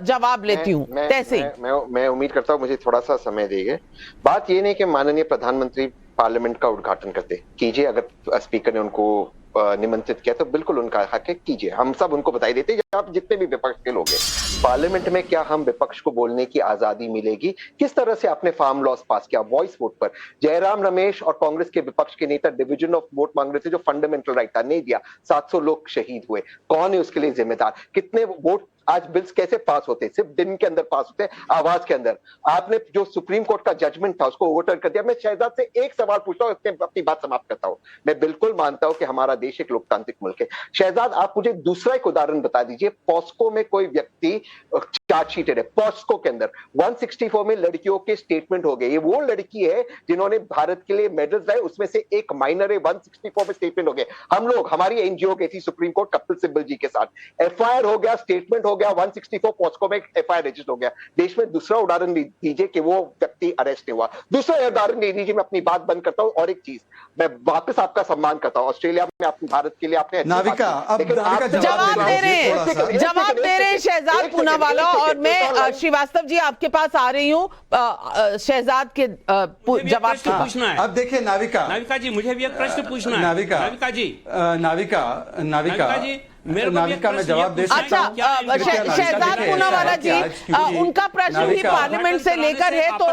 जवाब लेती हूँ। तहसीन, मैं उम्मीद करता हूँ मुझे थोड़ा सा समय देंगे। बात ये नहीं कि माननीय प्रधानमंत्री पार्लियामेंट का उद्घाटन करते कीजिए, अगर स्पीकर ने उनको निमंत्रित किया तो बिल्कुल उनका हक है, कीजिए। हम सब उनको बधाई देते हैं, आप जितने भी विपक्ष के लोग हैं। पार्लियामेंट में क्या हम विपक्ष को बोलने की आजादी मिलेगी? किस तरह से आपने फार्म लॉस पास किया वॉइस वोट पर? जयराम रमेश और कांग्रेस के विपक्ष के नेता डिवीजन ऑफ वोट मांग रहे थे, जो फंडामेंटल राइट था, नहीं दिया। 700 लोग शहीद हुए। कौन है उसके लिए जिम्मेदार? कितने वोट आज बिल्स कैसे पास होते? सिर्फ दिन के अंदर पास होते, आवाज के अंदर। आपने जो सुप्रीम कोर्ट का जजमेंट था उसको ओवरटर्न कर दिया। मैं शहजाद से एक सवाल पूछता हूं, अपनी बात समाप्त करता हूं। मैं बिल्कुल मानता हूं कि हमारा देश एक लोकतांत्रिक मुल्क है। शहजाद, आप मुझे दूसरा एक उदाहरण बता दीजिए। पॉस्को में कोई व्यक्ति चार्जशीटेड है, पॉस्को के अंदर 164 में लड़कियों के स्टेटमेंट हो गए। ये वो लड़की है जिन्होंने भारत के लिए मेडल्स लाए, उसमें से एक माइनर है, 164 में स्टेटमेंट हो गए। हम लोग, हमारी एनजीओ गई थी सुप्रीम कोर्ट कपिल सिब्बल जी के साथ, एफआईआर हो गया, स्टेटमेंट हो गया, 164 पॉस्को में एफआईआर रजिस्टर हो गया। देश में दूसरा उदाहरण दीजिए कि वो व्यक्ति अरेस्ट नहीं हुआ। दूसरा उदाहरण दे दीजिए। मैं अपनी बात बंद करता हूं। और एक चीज, मैं वापस आपका सम्मान करता हूं। ऑस्ट्रेलिया में आपने, भारत के लिए आपने नाविका, अब जवाब दे रहे हैं शहजाद पूनावाला, और मैं श्रीवास्तव जी आपके पास आ रही हूँ शहजाद के जवाब पूछना है। अब देखिए नाविका जी, मुझे भी एक प्रश्न पूछना है। नाविका जी, नाविका में जवाब दे सकता हूं। अच्छा, शहजाद पूनावाला जी, उनका प्रश्न भी पार्लियामेंट से लेकर है, तो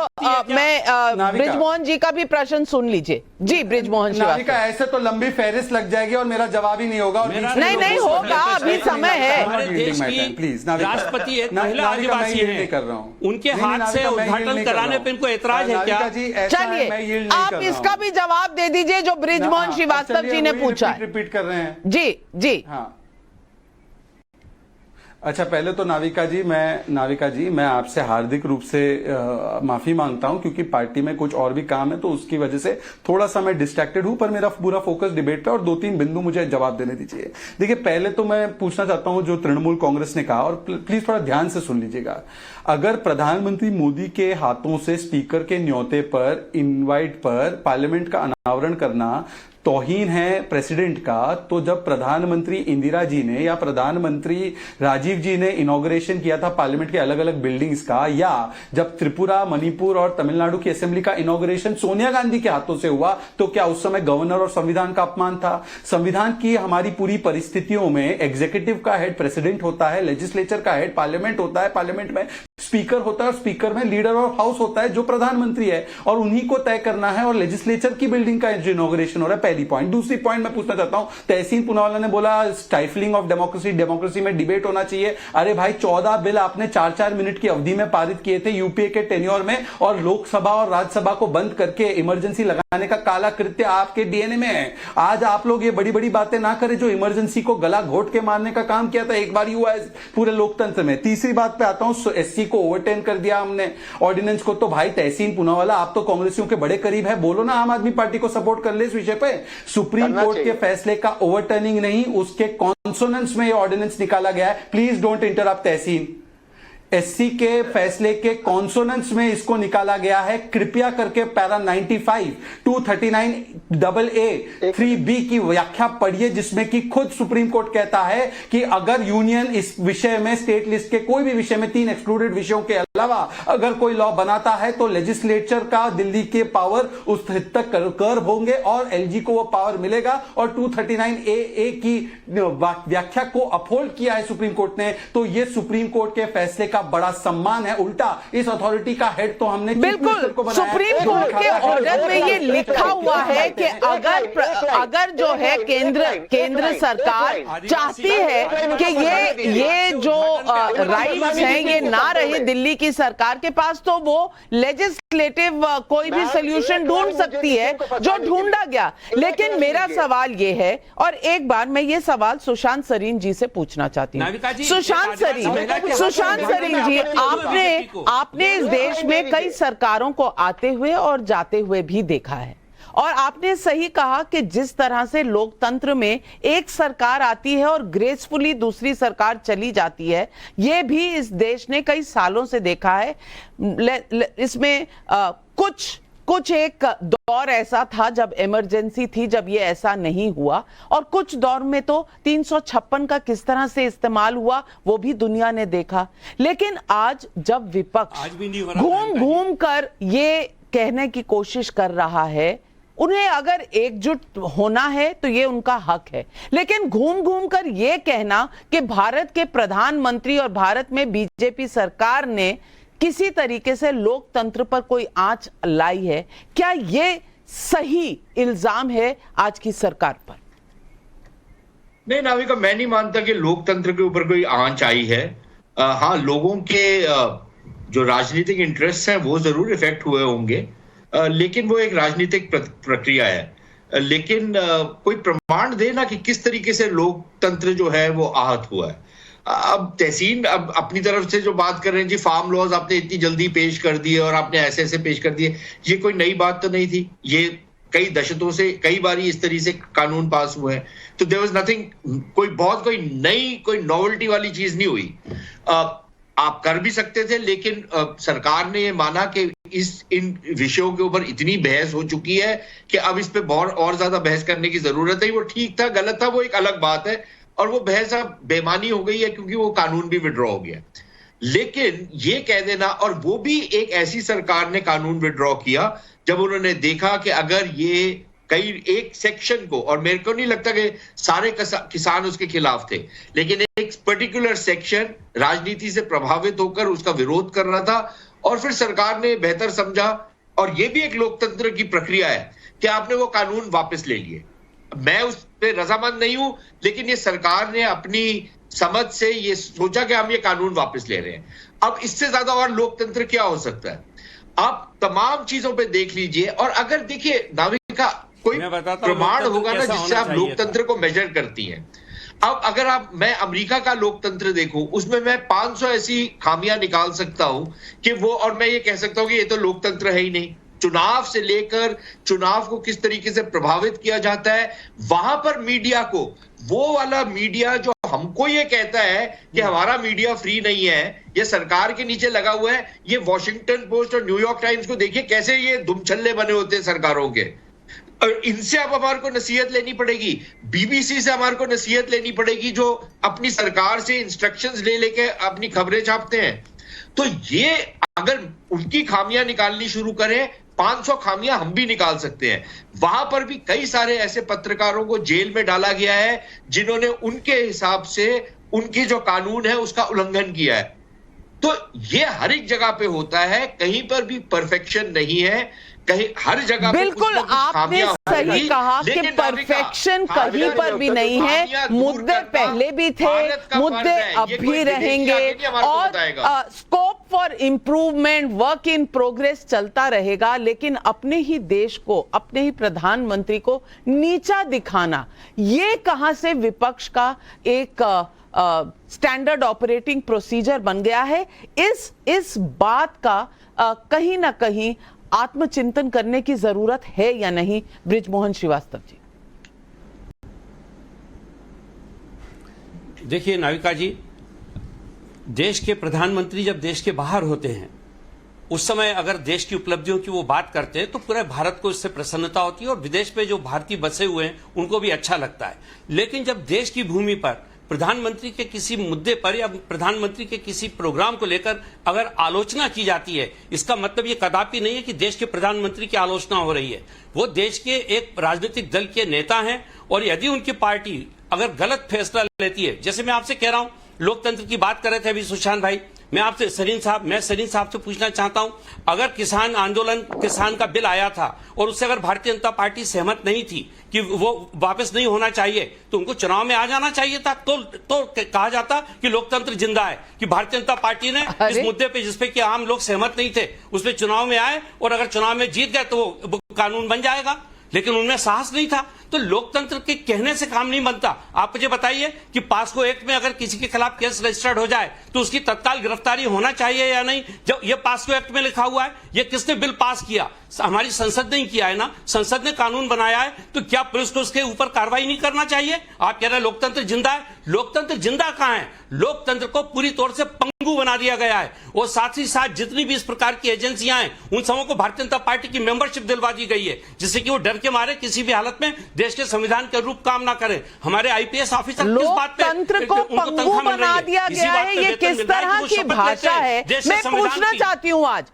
मैं बृजमोहन जी का भी प्रश्न सुन लीजिए। जी बृजमोहन, नाविका, ऐसे तो लंबी फहरिस्त लग जाएगी और मेरा जवाब ही नहीं होगा। नहीं होगा, अभी समय है। प्लीज राष्ट्रपति एक महिला आदिवासी हैं, कर रहा हूँ, उनके हाथ से उद्घाटन कराने पर इनको एतराज है क्या? चलिए, आप इसका भी जवाब दे दीजिए जो बृजमोहन श्रीवास्तव जी ने पूछा। रिपीट कर रहे हैं। जी हाँ, अच्छा, पहले तो नाविका जी मैं आपसे हार्दिक रूप से माफी मांगता हूं, क्योंकि पार्टी में कुछ और भी काम है, तो उसकी वजह से थोड़ा सा मैं डिस्ट्रैक्टेड हूं, पर मेरा पूरा फोकस डिबेट पे, और 2-3 बिंदु मुझे जवाब देने दीजिए। देखिए, पहले तो मैं पूछना चाहता हूं जो तृणमूल कांग्रेस ने कहा, और प्लीज थोड़ा ध्यान से सुन लीजिएगा। अगर प्रधानमंत्री मोदी के हाथों से स्पीकर के न्योते पर, इनवाइट पर पार्लियामेंट का अनावरण करना तौहीन है प्रेसिडेंट का, तो जब प्रधानमंत्री इंदिरा जी ने या प्रधानमंत्री राजीव जी ने इनॉग्रेशन किया था पार्लियामेंट के अलग अलग बिल्डिंग्स का, या जब त्रिपुरा, मणिपुर और तमिलनाडु की असेंबली का इनॉग्रेशन सोनिया गांधी के हाथों से हुआ, तो क्या उस समय गवर्नर और संविधान का अपमान था? संविधान की हमारी पूरी परिस्थितियों में एग्जीक्यूटिव का हेड प्रेसिडेंट होता है, लेजिस्लेचर का हेड पार्लियामेंट होता है, पार्लियामेंट में स्पीकर होता है, और स्पीकर में लीडर ऑफ हाउस होता है जो प्रधानमंत्री है, और उन्हीं को तय करना है, और लेजिस्लेचर की बिल्डिंग का इनॉग्रेशन हो रहा है। पहली पॉइंट। दूसरी पॉइंट मैं पूछना चाहता हूं, तहसीन पूनावाला ने बोला स्टाइफलिंग ऑफ डेमोक्रेसी में डिबेट होना चाहिए। अरे भाई, 14 बिल आपने 4-4 मिनट की अवधि में पारित किए थे यूपीए के टेन्योर में, और लोकसभा और राज्यसभा को बंद करके इमरजेंसी लगाने का काला कृत्य आपके डीएनए में है। आज आप लोग ये बड़ी बड़ी बातें ना करें, जो इमरजेंसी को गला घोट के मारने का काम किया था, एक बार ही हुआ है पूरे लोकतंत्र में। तीसरी बात पे आता हूं, एससी को ओवरटर्न कर दिया हमने, ऑर्डिनेंस को। तो भाई तहसीन पूनावाला, आप तो कांग्रेसियों के बड़े करीब है, बोलो ना आम आदमी पार्टी को सपोर्ट कर ले इस विषय पे। सुप्रीम कोर्ट के फैसले का ओवरटर्निंग नहीं, उसके कॉन्सोनेंस में ये ऑर्डिनेंस निकाला गया है। Please don't interrupt Tahseen. SC के फैसले के कॉन्सोनेंस में इसको निकाला गया है। कृपया करके पैरा 95, 239 AA 3B की व्याख्या पढ़िए, जिसमें कि खुद सुप्रीम कोर्ट कहता है कि अगर यूनियन इस विषय में, स्टेट लिस्ट के कोई भी विषय में 3 एक्सक्लूडेड विषयों के अलावा अगर कोई लॉ बनाता है तो लेजिस्लेचर का दिल्ली के पावर उस हद तक कर्व होंगे और एलजी को वो पावर मिलेगा। और 239A की व्याख्या को अपहोल्ड किया है सुप्रीम कोर्ट ने, तो ये सुप्रीम कोर्ट के फैसले का बड़ा सम्मान है। उल्टा इस अथॉरिटी का हेड तो हमने बिल्कुल सुप्रीम कोर्ट के ऑर्डर में ये लिखा हुआ है कि अगर जो है केंद्र सरकार चाहती है कि ये जो राइट्स हैं ये ना रहे दिल्ली की सरकार के पास, तो वो लेजिस्लेटिव कोई भी सोल्यूशन ढूंढ सकती है, जो ढूंढा गया। लेकिन मेरा सवाल ये है, और एक बार मैं ये सवाल सुशांत सरीन जी से पूछना चाहती हूँ। सुशांत सरीन जी, आपने इस देश में कई सरकारों को आते हुए और जाते हुए भी देखा है, और आपने सही कहा कि जिस तरह से लोकतंत्र में एक सरकार आती है और ग्रेसफुली दूसरी सरकार चली जाती है, यह भी इस देश ने कई सालों से देखा है। इसमें कुछ एक दौर ऐसा था जब इमरजेंसी थी, जब ये ऐसा नहीं हुआ, और कुछ दौर में तो 356 का किस तरह से इस्तेमाल हुआ वो भी दुनिया ने देखा। लेकिन आज जब विपक्ष घूम कर ये कहने की कोशिश कर रहा है, उन्हें अगर एकजुट होना है तो ये उनका हक है, लेकिन घूम कर ये कहना कि भारत के प्रधानमंत्री और भारत में बीजेपी सरकार ने किसी तरीके से लोकतंत्र पर कोई आंच लाई है, क्या ये सही इल्जाम है आज की सरकार पर? नहीं नाविका, मैं नहीं मानता कि लोकतंत्र के ऊपर कोई आंच आई है। हाँ, लोगों के जो राजनीतिक इंटरेस्ट हैं वो जरूर इफेक्ट हुए होंगे, लेकिन वो एक राजनीतिक प्रक्रिया है। लेकिन कोई प्रमाण देना कि किस तरीके से लोकतंत्र जो है वो आहत हुआ है। अब तहसीन अब अपनी तरफ से जो बात कर रहे हैं जी, फार्म लॉज आपने इतनी जल्दी पेश कर दिए और आपने ऐसे पेश कर दिए, ये कोई नई बात तो नहीं थी। ये कई दशकों से कई बारी इस तरीके से कानून पास हुए हैं, तो देयर वाज नथिंग, कोई नई कोई नॉवेल्टी वाली चीज नहीं हुई। आप कर भी सकते थे, लेकिन सरकार ने ये माना कि इन विषयों के ऊपर इतनी बहस हो चुकी है कि अब इस पे बहुत और ज्यादा बहस करने की जरूरत है। वो ठीक था गलत था वो एक अलग बात है, और वो बहस अब बेमानी हो गई है क्योंकि वो कानून भी विड्रॉ हो गया। लेकिन ये कह देना, और वो भी एक ऐसी सरकार ने कानून विड्रॉ किया जब उन्होंने देखा कि अगर ये एक सेक्शन को, और मेरे को नहीं लगता कि सारे किसान उसके खिलाफ थे, लेकिन एक पर्टिकुलर सेक्शन राजनीति से प्रभावित होकर उसका विरोध कर रहा था, और फिर सरकार ने बेहतर समझा, और ये भी एक लोकतंत्र की प्रक्रिया है कि आपने वो कानून वापस ले लिए। मैं उस पर रजामंद नहीं हूं, लेकिन ये सरकार ने अपनी समझ से ये सोचा कि हम ये कानून वापस ले रहे हैं। अब इससे ज्यादा और लोकतंत्र क्या हो सकता है? आप तमाम चीजों पे देख लीजिए, और अगर देखिए नाविका, कोई प्रमाण होगा ना जिससे आप लोकतंत्र को मेजर करती हैं। अब अगर मैं अमेरिका का लोकतंत्र देखूं, उसमें मैं 500 ऐसी खामियां निकाल सकता हूं कि वो, और मैं ये कह सकता हूं कि ये तो लोकतंत्र है ही नहीं। चुनाव से लेकर चुनाव को किस तरीके से प्रभावित किया जाता है, वहां पर मीडिया को, वो वाला मीडिया जो हमको ये कहता है कि हमारा मीडिया फ्री नहीं है, ये सरकार के नीचे लगा हुआ है। ये वॉशिंगटन पोस्ट और न्यूयॉर्क टाइम्स को देखिए कैसे ये दुमछल्ले बने होते हैं सरकारों के, और इनसे अब हमारे को नसीहत लेनी पड़ेगी। बीबीसी से हमारे को नसीहत लेनी पड़ेगी, जो अपनी सरकार से इंस्ट्रक्शंस ले लेके अपनी खबरें छापते हैं। तो ये अगर उनकी खामियां निकालनी शुरू करें, 500 खामियां हम भी निकाल सकते हैं। वहां पर भी कई सारे ऐसे पत्रकारों को जेल में डाला गया है जिन्होंने उनके हिसाब से उनकी जो कानून है उसका उल्लंघन किया है। तो ये हर एक जगह पे होता है, कहीं पर भी परफेक्शन नहीं है, कहीं हर जगह बिल्कुल आपने सही कहा कि परफेक्शन कहीं पर भी नहीं है। मुद्दे पहले भी थे, मुद्दे अब भी रहेंगे, और scope for improvement, work in progress चलता रहेगा। लेकिन अपने ही देश को, अपने ही प्रधानमंत्री को नीचा दिखाना, ये कहां से विपक्ष का एक स्टैंडर्ड ऑपरेटिंग प्रोसीजर बन गया है? इस बात का कहीं ना कहीं आत्मचिंतन करने की जरूरत है या नहीं, बृजमोहन श्रीवास्तव जी? देखिए नाविका जी, देश के प्रधानमंत्री जब देश के बाहर होते हैं, उस समय अगर देश की उपलब्धियों की वो बात करते हैं तो पूरे भारत को इससे प्रसन्नता होती है, और विदेश में जो भारतीय बसे हुए हैं उनको भी अच्छा लगता है। लेकिन जब देश की भूमि पर प्रधानमंत्री के किसी मुद्दे पर या प्रधानमंत्री के किसी प्रोग्राम को लेकर अगर आलोचना की जाती है, इसका मतलब ये कदापि नहीं है कि देश के प्रधानमंत्री की आलोचना हो रही है। वो देश के एक राजनीतिक दल के नेता हैं और यदि उनकी पार्टी अगर गलत फैसला लेती है, जैसे मैं आपसे कह रहा हूं, लोकतंत्र की बात कर रहे थे अभी सुशांत भाई, मैं सरीन साहब से पूछना चाहता हूं, अगर किसान आंदोलन, किसान का बिल आया था और उससे अगर भारतीय जनता पार्टी सहमत नहीं थी कि वो वापस नहीं होना चाहिए, तो उनको चुनाव में आ जाना चाहिए था। तो कहा जाता कि लोकतंत्र जिंदा है, कि भारतीय जनता पार्टी ने इस मुद्दे पे जिसपे कि आम लोग सहमत नहीं थे उस पे चुनाव में आए और अगर चुनाव में जीत गए तो वो कानून बन जाएगा। लेकिन उनमें साहस नहीं था। तो लोकतंत्र के कहने से काम नहीं बनता। आप मुझे बताइए कि पास्को एक्ट में अगर किसी के खिलाफ केस रजिस्टर्ड हो जाए तो उसकी तत्काल गिरफ्तारी होना चाहिए या नहीं? जब ये पास्को एक्ट में लिखा हुआ है, ये किसने बिल पास किया? हमारी संसद ने किया है ना, संसद ने कानून बनाया है, तो क्या पुलिस को उसके ऊपर कार्रवाई नहीं करना चाहिए? आप कह रहे हैं लोकतंत्र जिंदा है, लोकतंत्र जिंदा कहां है? लोकतंत्र को पूरी तौर से पंगु बना दिया गया है और साथ ही साथ जितनी भी इस प्रकार की एजेंसियां हैं उन सबों को भारतीय जनता पार्टी की मेंबरशिप दिलवा दी गई है, जिससे कि वो डर के मारे किसी भी हालत में देश के संविधान के अनुरूप काम ना करें। हमारे आईपीएस ऑफिसर किस बात पे लोकतंत्र को पंगु बना दिया गया है, ये किस तरह की भाषा है? मैं पूछना चाहती हूँ आज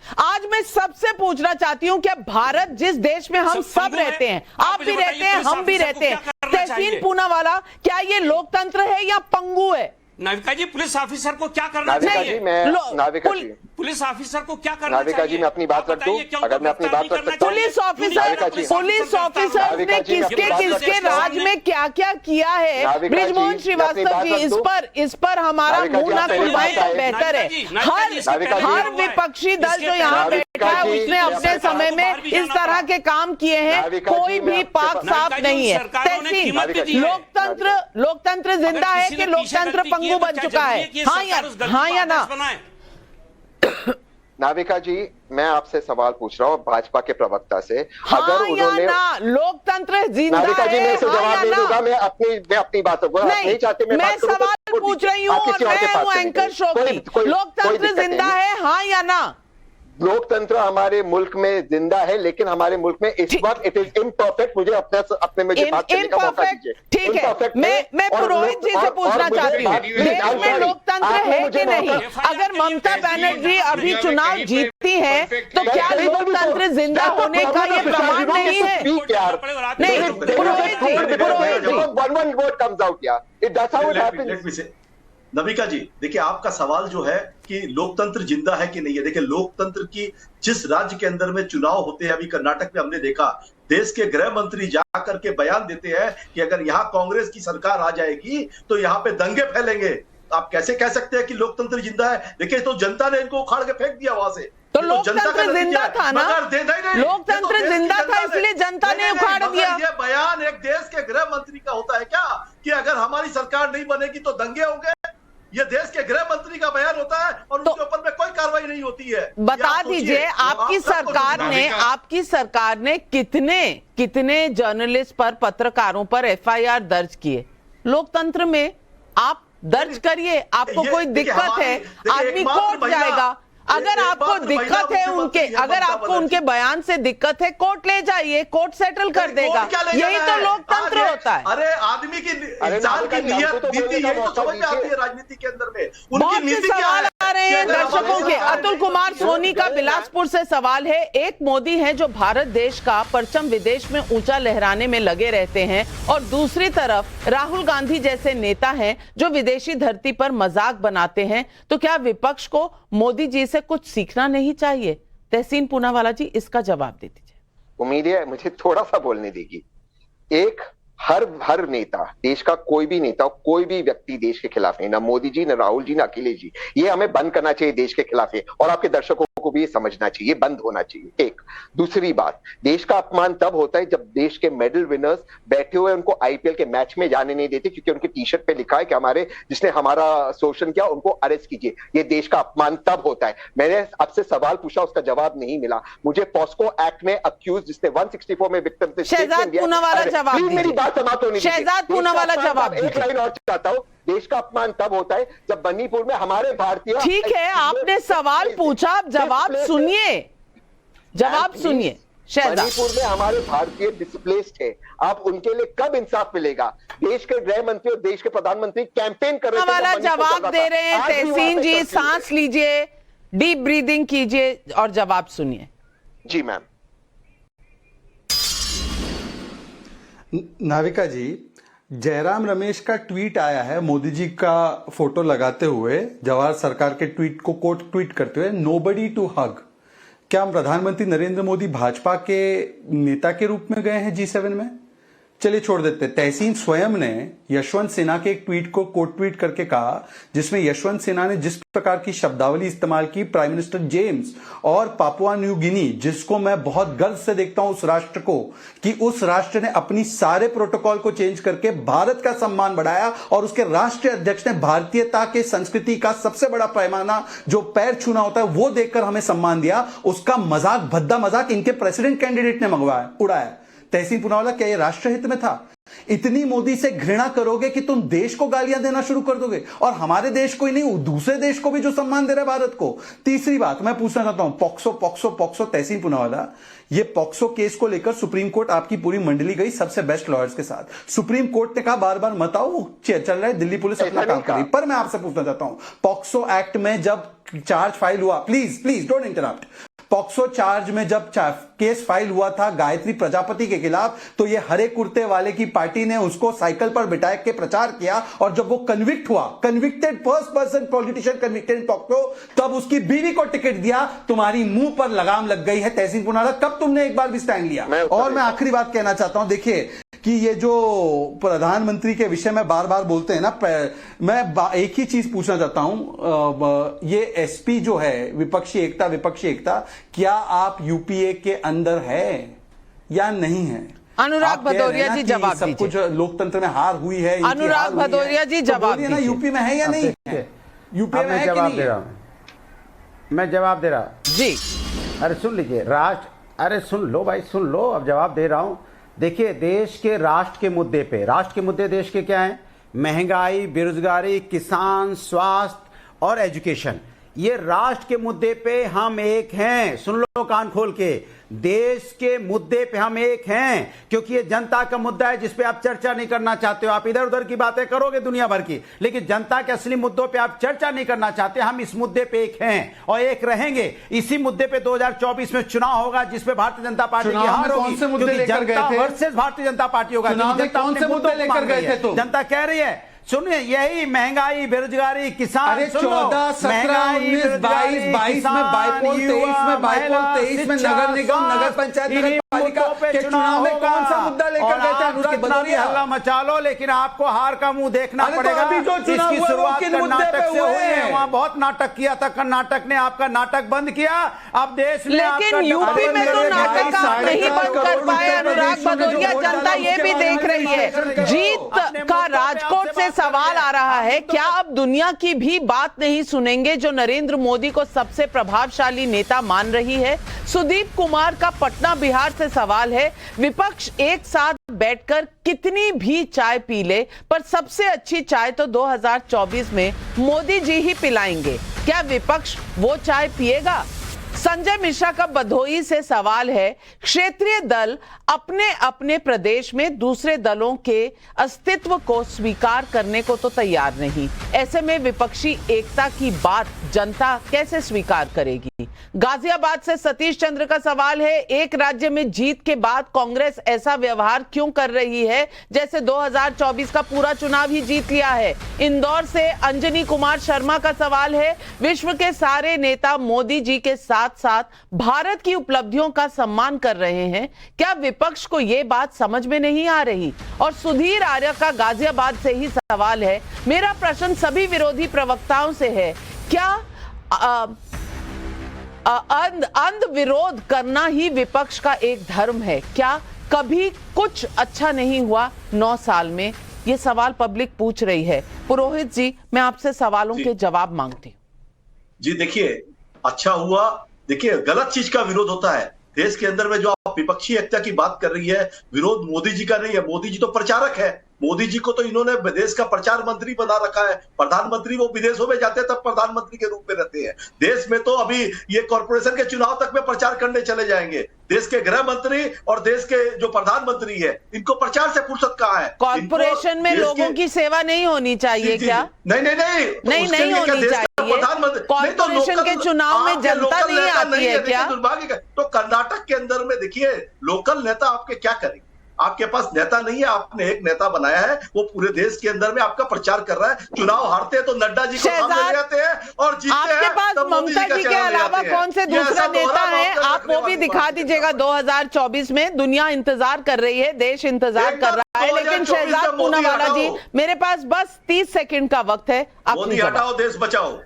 मैं सबसे पूछना चाहती हूँ कि भारत जिस देश में हम सब रहते हैं, आप भी रहते हैं, हम भी रहते हैं, तहसीन पूनावाला, क्या ये लोकतंत्र है या पंगु है? नाविका जी, पुलिस ऑफिसर को क्या करना चाहिए? पुलिस ऑफिसर को क्या करना चाहिए? नाविका जी, मैं अपनी बात रख दूं, अगर मैं अपनी बात रख सकता हूं। पुलिस ऑफिसर ने किसके राज में क्या क्या किया है? बृजमोहन श्रीवास्तव जी, इस पर हमारा मुंह ना खुलवाएं तो बेहतर है। हर विपक्षी दल जो यहाँ बैठा है उसने अपने समय में इस तरह के काम किए हैं, कोई भी पाक साफ नहीं है। तहसीन, लोकतंत्र जिंदा है कि लोकतंत्र पंगु बन चुका है? हाँ या ना? नाविका जी, मैं आपसे सवाल पूछ रहा हूँ भाजपा के प्रवक्ता से, हाँ अगर उन्होंने लोकतंत्र जिंदा नाविका जी, मैं इसे है, जवाब नहीं दूंगा, मैं अपनी बातों को नहीं चाहते मैं सवाल पूछ रही हूँ और मैं हूँ एंकर शो की। लोकतंत्र जिंदा है, हाँ या ना? लोकतंत्र हमारे मुल्क में जिंदा है, लेकिन हमारे मुल्क में इस वक्त इट इज इम्परफेक्ट। मुझे अपने में बात करने का मौका दीजिए। ठीक है, मैं पुरोहित जी से पूछना चाहती हूँ, देश में लोकतंत्र है कि नहीं? अगर ममता बनर्जी अभी चुनाव जीतती है तो क्या लोकतंत्र जिंदा होने का ये प्रमाण नहीं है? नहीं, पुरोहित जी, one vote comes out, yeah. That's how it happens. Navika जी, देखिए आपका सवाल जो है कि लोकतंत्र जिंदा है कि नहीं है, देखिए लोकतंत्र की जिस राज्य के अंदर में चुनाव होते हैं, अभी कर्नाटक में हमने देखा, देश के गृह मंत्री जाकर के बयान देते हैं कि अगर यहाँ कांग्रेस की सरकार आ जाएगी तो यहाँ पे दंगे फैलेंगे। आप कैसे कह सकते हैं कि लोकतंत्र जिंदा है? देखिए, तो जनता ने इनको उखाड़ के फेंक दिया वहां से। तो लोकतंत्र जिंदा था ना? लोकतंत्र जिंदा था, इसलिए जनता ने उखाड़ दिया। ये बयान एक देश के गृह मंत्री का होता है क्या कि अगर हमारी सरकार नहीं बनेगी तो दंगे होंगे? ये देश के गृह मंत्री का बयान होता है और उनके ऊपर में कोई कार्रवाई नहीं होती है। बता दीजिए, आपकी सरकार ने कितने जर्नलिस्ट पर, पत्रकारों पर एफआईआर दर्ज किए? लोकतंत्र में आप दर्ज करिए, आपको कोई दिक्कत है आदमी कोर्ट जाएगा। अगर आपको दिक्कत है उनके बयान से दिक्कत है, कोर्ट ले जाइए, कोर्ट सेटल कर देगा। यही तो लोकतंत्र होता है। अरे आदमी की इंसान की नियत, नीति, यही तो समझ में आती है राजनीति के अंदर में। बहुत से सवाल आ रहे हैं दर्शकों के। अतुल कुमार सोनी का बिलासपुर से सवाल है, एक मोदी है जो भारत देश का परचम विदेश में ऊंचा लहराने में लगे रहते हैं और दूसरी तरफ राहुल गांधी जैसे नेता हैं जो विदेशी धरती पर मजाक बनाते हैं, तो क्या विपक्ष को मोदी जी से कुछ सीखना नहीं चाहिए? तहसीन पूनावाला जी, इसका जवाब दे दीजिए। उम्मीद है मुझे थोड़ा सा बोलने देगी। एक हर नेता, देश का कोई भी नेता, कोई भी व्यक्ति देश के खिलाफ है, ना मोदी जी, ना राहुल जी, ना अखिलेश जी। ये हमें बंद करना चाहिए, देश के खिलाफ है, और आपके दर्शकों को भी ये समझना चाहिए, बंद होना चाहिए। एक दूसरी बात, देश का अपमान तब होता है जब देश के मेडल विनर्स बैठे हुए उनको आईपीएल के मैच में जाने नहीं देते क्योंकि उनके टी शर्ट पे लिखा है कि जिसने हमारा शोषण किया उनको अरेस्ट कीजिए। ये देश का अपमान तब होता है। मैंने आपसे सवाल पूछा, उसका जवाब नहीं मिला मुझे। पॉस्को एक्ट में अक्यूज जिसने 164 में विक्टिम से शहजाद पूनावाला जवाब दीजिए। मेरी बात समाप्त होनी चाहिए। शहजाद पूनावाला जवाब दीजिए। एक लाइन और चाहता हूँ, देश का अपमान तब होता है जब मणिपुर में हमारे भारतीय। ठीक है, आपने सवाल पूछा, जवाब सुनिए, शहजाद। मणिपुर में हमारे भारतीय डिस्प्लेस्ड है, अब उनके लिए कब इंसाफ मिलेगा? देश के गृह मंत्री और देश के प्रधानमंत्री कैंपेन कर रहे थे, हमारा जवाब दे रहे हैं। तहसीन जी, सांस लीजिए, डीप ब्रीदिंग कीजिए और जवाब सुनिए। जी मैम। नाविका जी, जयराम रमेश का ट्वीट आया है मोदी जी का फोटो लगाते हुए, जवाहर सरकार के ट्वीट को कोट ट्वीट करते हुए, नोबडी टू हग। क्या प्रधानमंत्री नरेंद्र मोदी भाजपा के नेता के रूप में गए हैं G7 में? चलिए छोड़ देते। तहसीन स्वयं ने यशवंत सिन्हा के एक ट्वीट को कोट ट्वीट करके कहा, जिसमें यशवंत सिन्हा ने जिस प्रकार की शब्दावली इस्तेमाल की प्राइम मिनिस्टर जेम्स और पापुआ न्यू गिनी, जिसको मैं बहुत गर्व से देखता हूं उस राष्ट्र को, कि उस राष्ट्र ने अपनी सारे प्रोटोकॉल को चेंज करके भारत का सम्मान बढ़ाया और उसके राष्ट्रीय अध्यक्ष ने भारतीयता के संस्कृति का सबसे बड़ा पैमाना जो पैर छूना होता है वो देखकर हमें सम्मान दिया। उसका मजाक, भद्दा मजाक इनके प्रेसिडेंट कैंडिडेट ने उड़ाया। तहसीन पूनावाला, क्या ये राष्ट्रहित में था? इतनी मोदी से घृणा करोगे कि तुम देश को गालियां देना शुरू कर दोगे, और हमारे देश को ही नहीं, दूसरे देश को भी जो सम्मान दे रहा है भारत को। तीसरी बात मैं पूछना चाहता हूं, पॉक्सो तहसीन पूनावाला, ये पॉक्सो केस को लेकर सुप्रीम कोर्ट आपकी पूरी मंडली गई सबसे बेस्ट लॉयर्स के साथ। सुप्रीम कोर्ट ने कहा बार बार मत आओ, चल रहा है, दिल्ली पुलिस अपना काम कर रही। पर मैं आपसे पूछना चाहता हूं, पॉक्सो एक्ट में जब चार्ज फाइल हुआ, please don't interrupt, POCSO charge में जब केस फाइल हुआ था गायत्री प्रजापति के खिलाफ, तो ये हरे कुर्ते वाले की पार्टी ने उसको साइकिल पर बिठा के प्रचार किया, और जब वो कन्विक्ट हुआ, convicted first person politician convicted POCSO, तब उसकी बीवी को टिकट दिया। तुम्हारी मुंह पर लगाम लग गई है तहसीन पूनावाला, कब तुमने एक बार भी स्टैंड लिया? और मैं आखिरी बात कहना चाहता हूं, देखिए कि ये जो प्रधानमंत्री के विषय में बार बार बोलते हैं ना, मैं एक ही चीज पूछना चाहता हूं, ये एसपी जो है विपक्षी एकता, क्या आप यूपीए के अंदर है या नहीं है? अनुराग भदौरिया जी जवाब दीजिए। सब कुछ लोकतंत्र में हार हुई है, अनुराग भदौरिया जी जवाब दीजिए ना, यूपी में है या नहीं है? यूपी में है कि नहीं? मैं जवाब दे रहा हूं जी। अरे सुन लीजिए, अरे सुन लो भाई, सुन लो, अब जवाब दे रहा हूं। देखिए, देश के राष्ट्र के मुद्दे देश के क्या हैं? महंगाई, बेरोजगारी, किसान, स्वास्थ्य और एजुकेशन। ये राष्ट्र के मुद्दे पे हम एक हैं। सुन लो कान खोल के, देश के मुद्दे पे हम एक हैं, क्योंकि ये जनता का मुद्दा है जिस पे आप चर्चा नहीं करना चाहते हो। आप इधर उधर की बातें करोगे दुनिया भर की, लेकिन जनता के असली मुद्दों पे आप चर्चा नहीं करना चाहते। हम इस मुद्दे पे एक हैं और एक रहेंगे। इसी मुद्दे पे 2024 में चुनाव होगा, जिसपे भारतीय जनता पार्टी की हार होगी, क्योंकि जनता वर्सेस भारतीय जनता पार्टी होगा। कौन से मुद्दे लेकर गए थे? तो जनता कह रही है, सुनिए, यही महंगाई, बेरोजगारी, किसान। अरे 14, 17, 19, 22 में बाइपोल, 23 में बाइपोल, 23 में नगर निगम, नगर पंचायत, नगर पालिका के चुनाव में कौन सा मुद्दा लेकर गए थे? अनुराग भदौरिया, हल्ला मचा लो, लेकिन आपको हार का मुंह देखना पड़ेगा। अभी जो चुनाव इसकी शुरुआत कर्नाटक से हुई है, वहां बहुत नाटक किया था, कर्नाटक ने आपका नाटक बंद किया। अब देश में, लेकिन यूपी में तो नाटक आप नहीं बंद कर पाए अनुराग भदौरिया। जनता ये भी देख रही है। जीत का राजकोट से सवाल आ रहा है, क्या अब दुनिया की भी बात नहीं सुनेंगे जो नरेंद्र मोदी को सबसे प्रभावशाली नेता मान रही है? सुदीप कुमार का पटना बिहार से सवाल है, विपक्ष एक साथ बैठकर कितनी भी चाय पी ले, पर सबसे अच्छी चाय तो 2024 में मोदी जी ही पिलाएंगे। क्या विपक्ष वो चाय पिएगा? संजय मिश्रा का भदोही से सवाल है, क्षेत्रीय दल अपने अपने प्रदेश में दूसरे दलों के अस्तित्व को स्वीकार करने को तो तैयार नहीं, ऐसे में विपक्षी एकता की बात जनता कैसे स्वीकार करेगी? गाजियाबाद से सतीश चंद्र का सवाल है, एक राज्य में जीत के बाद कांग्रेस ऐसा व्यवहार क्यों कर रही है जैसे 2024 का पूरा चुनाव ही जीत लिया है? इंदौर से अंजनी कुमार शर्मा का सवाल है, विश्व के सारे नेता मोदी जी के साथ साथ भारत की उपलब्धियों का सम्मान कर रहे हैं, क्या विपक्ष को यह बात समझ में नहीं आ रही? और सुधीर आर्य का गाजियाबाद से ही सवाल है, मेरा प्रश्न सभी विरोधी प्रवक्ताओं से है, क्या अंध विरोध करना ही विपक्ष का एक धर्म है? क्या कभी कुछ अच्छा नहीं हुआ 9 साल में? ये सवाल पब्लिक पूछ रही है। पुरोहित जी, मैं आपसे सवालों के जवाब मांगती हूँ। जी देखिए, अच्छा हुआ, देखिए गलत चीज का विरोध होता है देश के अंदर में। जो आप विपक्षी एकता की बात कर रही है, विरोध मोदी जी का नहीं है। मोदी जी तो प्रचारक है, मोदी जी को तो इन्होंने देश का प्रचार मंत्री बना रखा है। प्रधानमंत्री वो विदेशों में जाते हैं तब प्रधानमंत्री के रूप में रहते हैं। देश में तो अभी ये कॉर्पोरेशन के चुनाव तक में प्रचार करने चले जाएंगे। देश के गृह मंत्री और देश के जो प्रधानमंत्री है, इनको प्रचार से फुर्सत कहाँ है? कॉर्पोरेशन में लोगों की सेवा नहीं होनी चाहिए क्या? नहीं नहीं होनी चाहिए। कॉर्पोरेशन के चुनाव में जनता नहीं आती है क्या? दुर्भाग्य। तो कर्नाटक के अंदर में देखिए, लोकल नेता आपके क्या करेंगे? आपके पास नेता नहीं है, आपने एक नेता बनाया है, वो पूरे देश के अंदर में आपका प्रचार कर रहा है। चुनाव हारते हैं तो नड्डा जी को सामने ले आते हैं और जीतते हैं। आपके पास ममता जी के अलावा कौन से दूसरा नेता है? आप वो भी दिखा दीजिएगा। 2024 में दुनिया इंतजार कर रही है, देश इंतजार कर रहा है, लेकिन शहजाद पूनावाला जी, मेरे पास बस 30 सेकंड का वक्त है। मोदी हटाओ, देश बचाओ।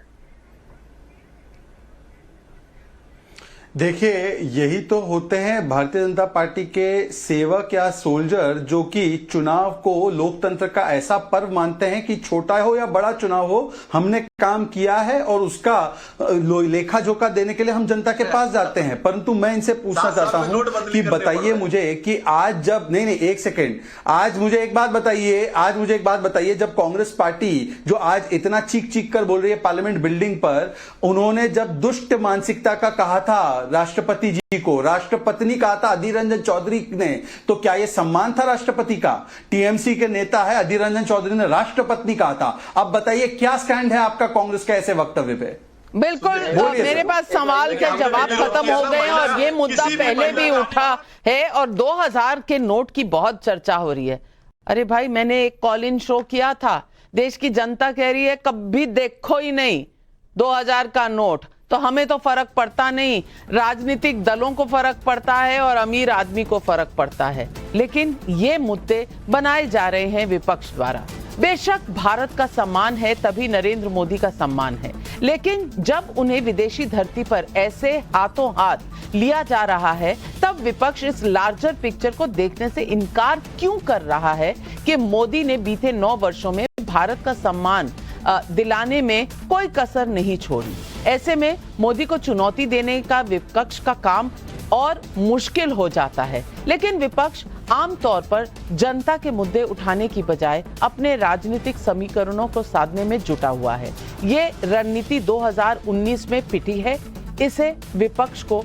देखिए, यही तो होते हैं भारतीय जनता पार्टी के सेवक या सोल्जर, जो कि चुनाव को लोकतंत्र का ऐसा पर्व मानते हैं कि छोटा हो या बड़ा चुनाव हो, हमने काम किया है और उसका लेखा जोखा देने के लिए हम जनता के पास जाते हैं। परंतु मैं इनसे पूछना चाहता हूं कि बताइए मुझे कि आज जब नहीं एक सेकेंड, आज मुझे एक बात बताइए, जब कांग्रेस पार्टी जो आज इतना चीख कर बोल रही है पार्लियामेंट बिल्डिंग पर, उन्होंने जब दुष्ट मानसिकता का कहा था राष्ट्रपति जी को, राष्ट्रपत्नी कहा था अधीर रंजन चौधरी ने, तो क्या यह सम्मान था राष्ट्रपति का? टीएमसी के नेता है, अधीर रंजन चौधरी ने राष्ट्रपत्नी कहा था। अब बताइए क्या स्टैंड है आपका कांग्रेस का ऐसे वक्तव्य पे? बिल्कुल, मेरे पास सवाल के जवाब खत्म हो गए और ये मुद्दा पहले भी उठा है और 2000 के नोट की बहुत चर्चा हो रही है। अरे भाई, मैंने एक कॉल इन शो किया था, देश की जनता कह रही है कभी देखो ही नहीं 2000 का नोट, तो हमें तो फर्क पड़ता नहीं, राजनीतिक दलों को फर्क पड़ता है और अमीर आदमी को फर्क पड़ता है। लेकिन ये मुद्दे बनाए जा रहे हैं विपक्ष द्वारा। बेशक भारत का सम्मान है, तभी नरेंद्र मोदी का सम्मान है, लेकिन जब उन्हें विदेशी धरती पर ऐसे हाथों हाथ लिया जा रहा है, तब विपक्ष इस लार्जर पिक्चर को देखने से इनकार क्यों कर रहा है कि मोदी ने बीते 9 वर्षों में भारत का सम्मान दिलाने में कोई कसर नहीं छोड़ी। ऐसे में मोदी को चुनौती देने का विपक्ष का काम और मुश्किल हो जाता है। लेकिन विपक्ष आमतौर पर जनता के मुद्दे उठाने की बजाय अपने राजनीतिक समीकरणों को साधने में जुटा हुआ है। ये रणनीति 2019 में पिटी है, इसे विपक्ष को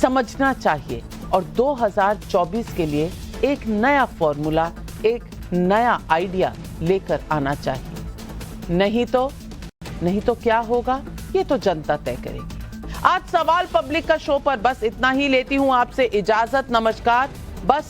समझना चाहिए और 2024 के लिए एक नया फॉर्मूला, एक नया आइडिया लेकर आना चाहिए। नहीं तो क्या होगा, ये तो जनता तय करेगी। आज सवाल पब्लिक का शो पर बस इतना ही, लेती हूं आपसे इजाजत। नमस्कार। बस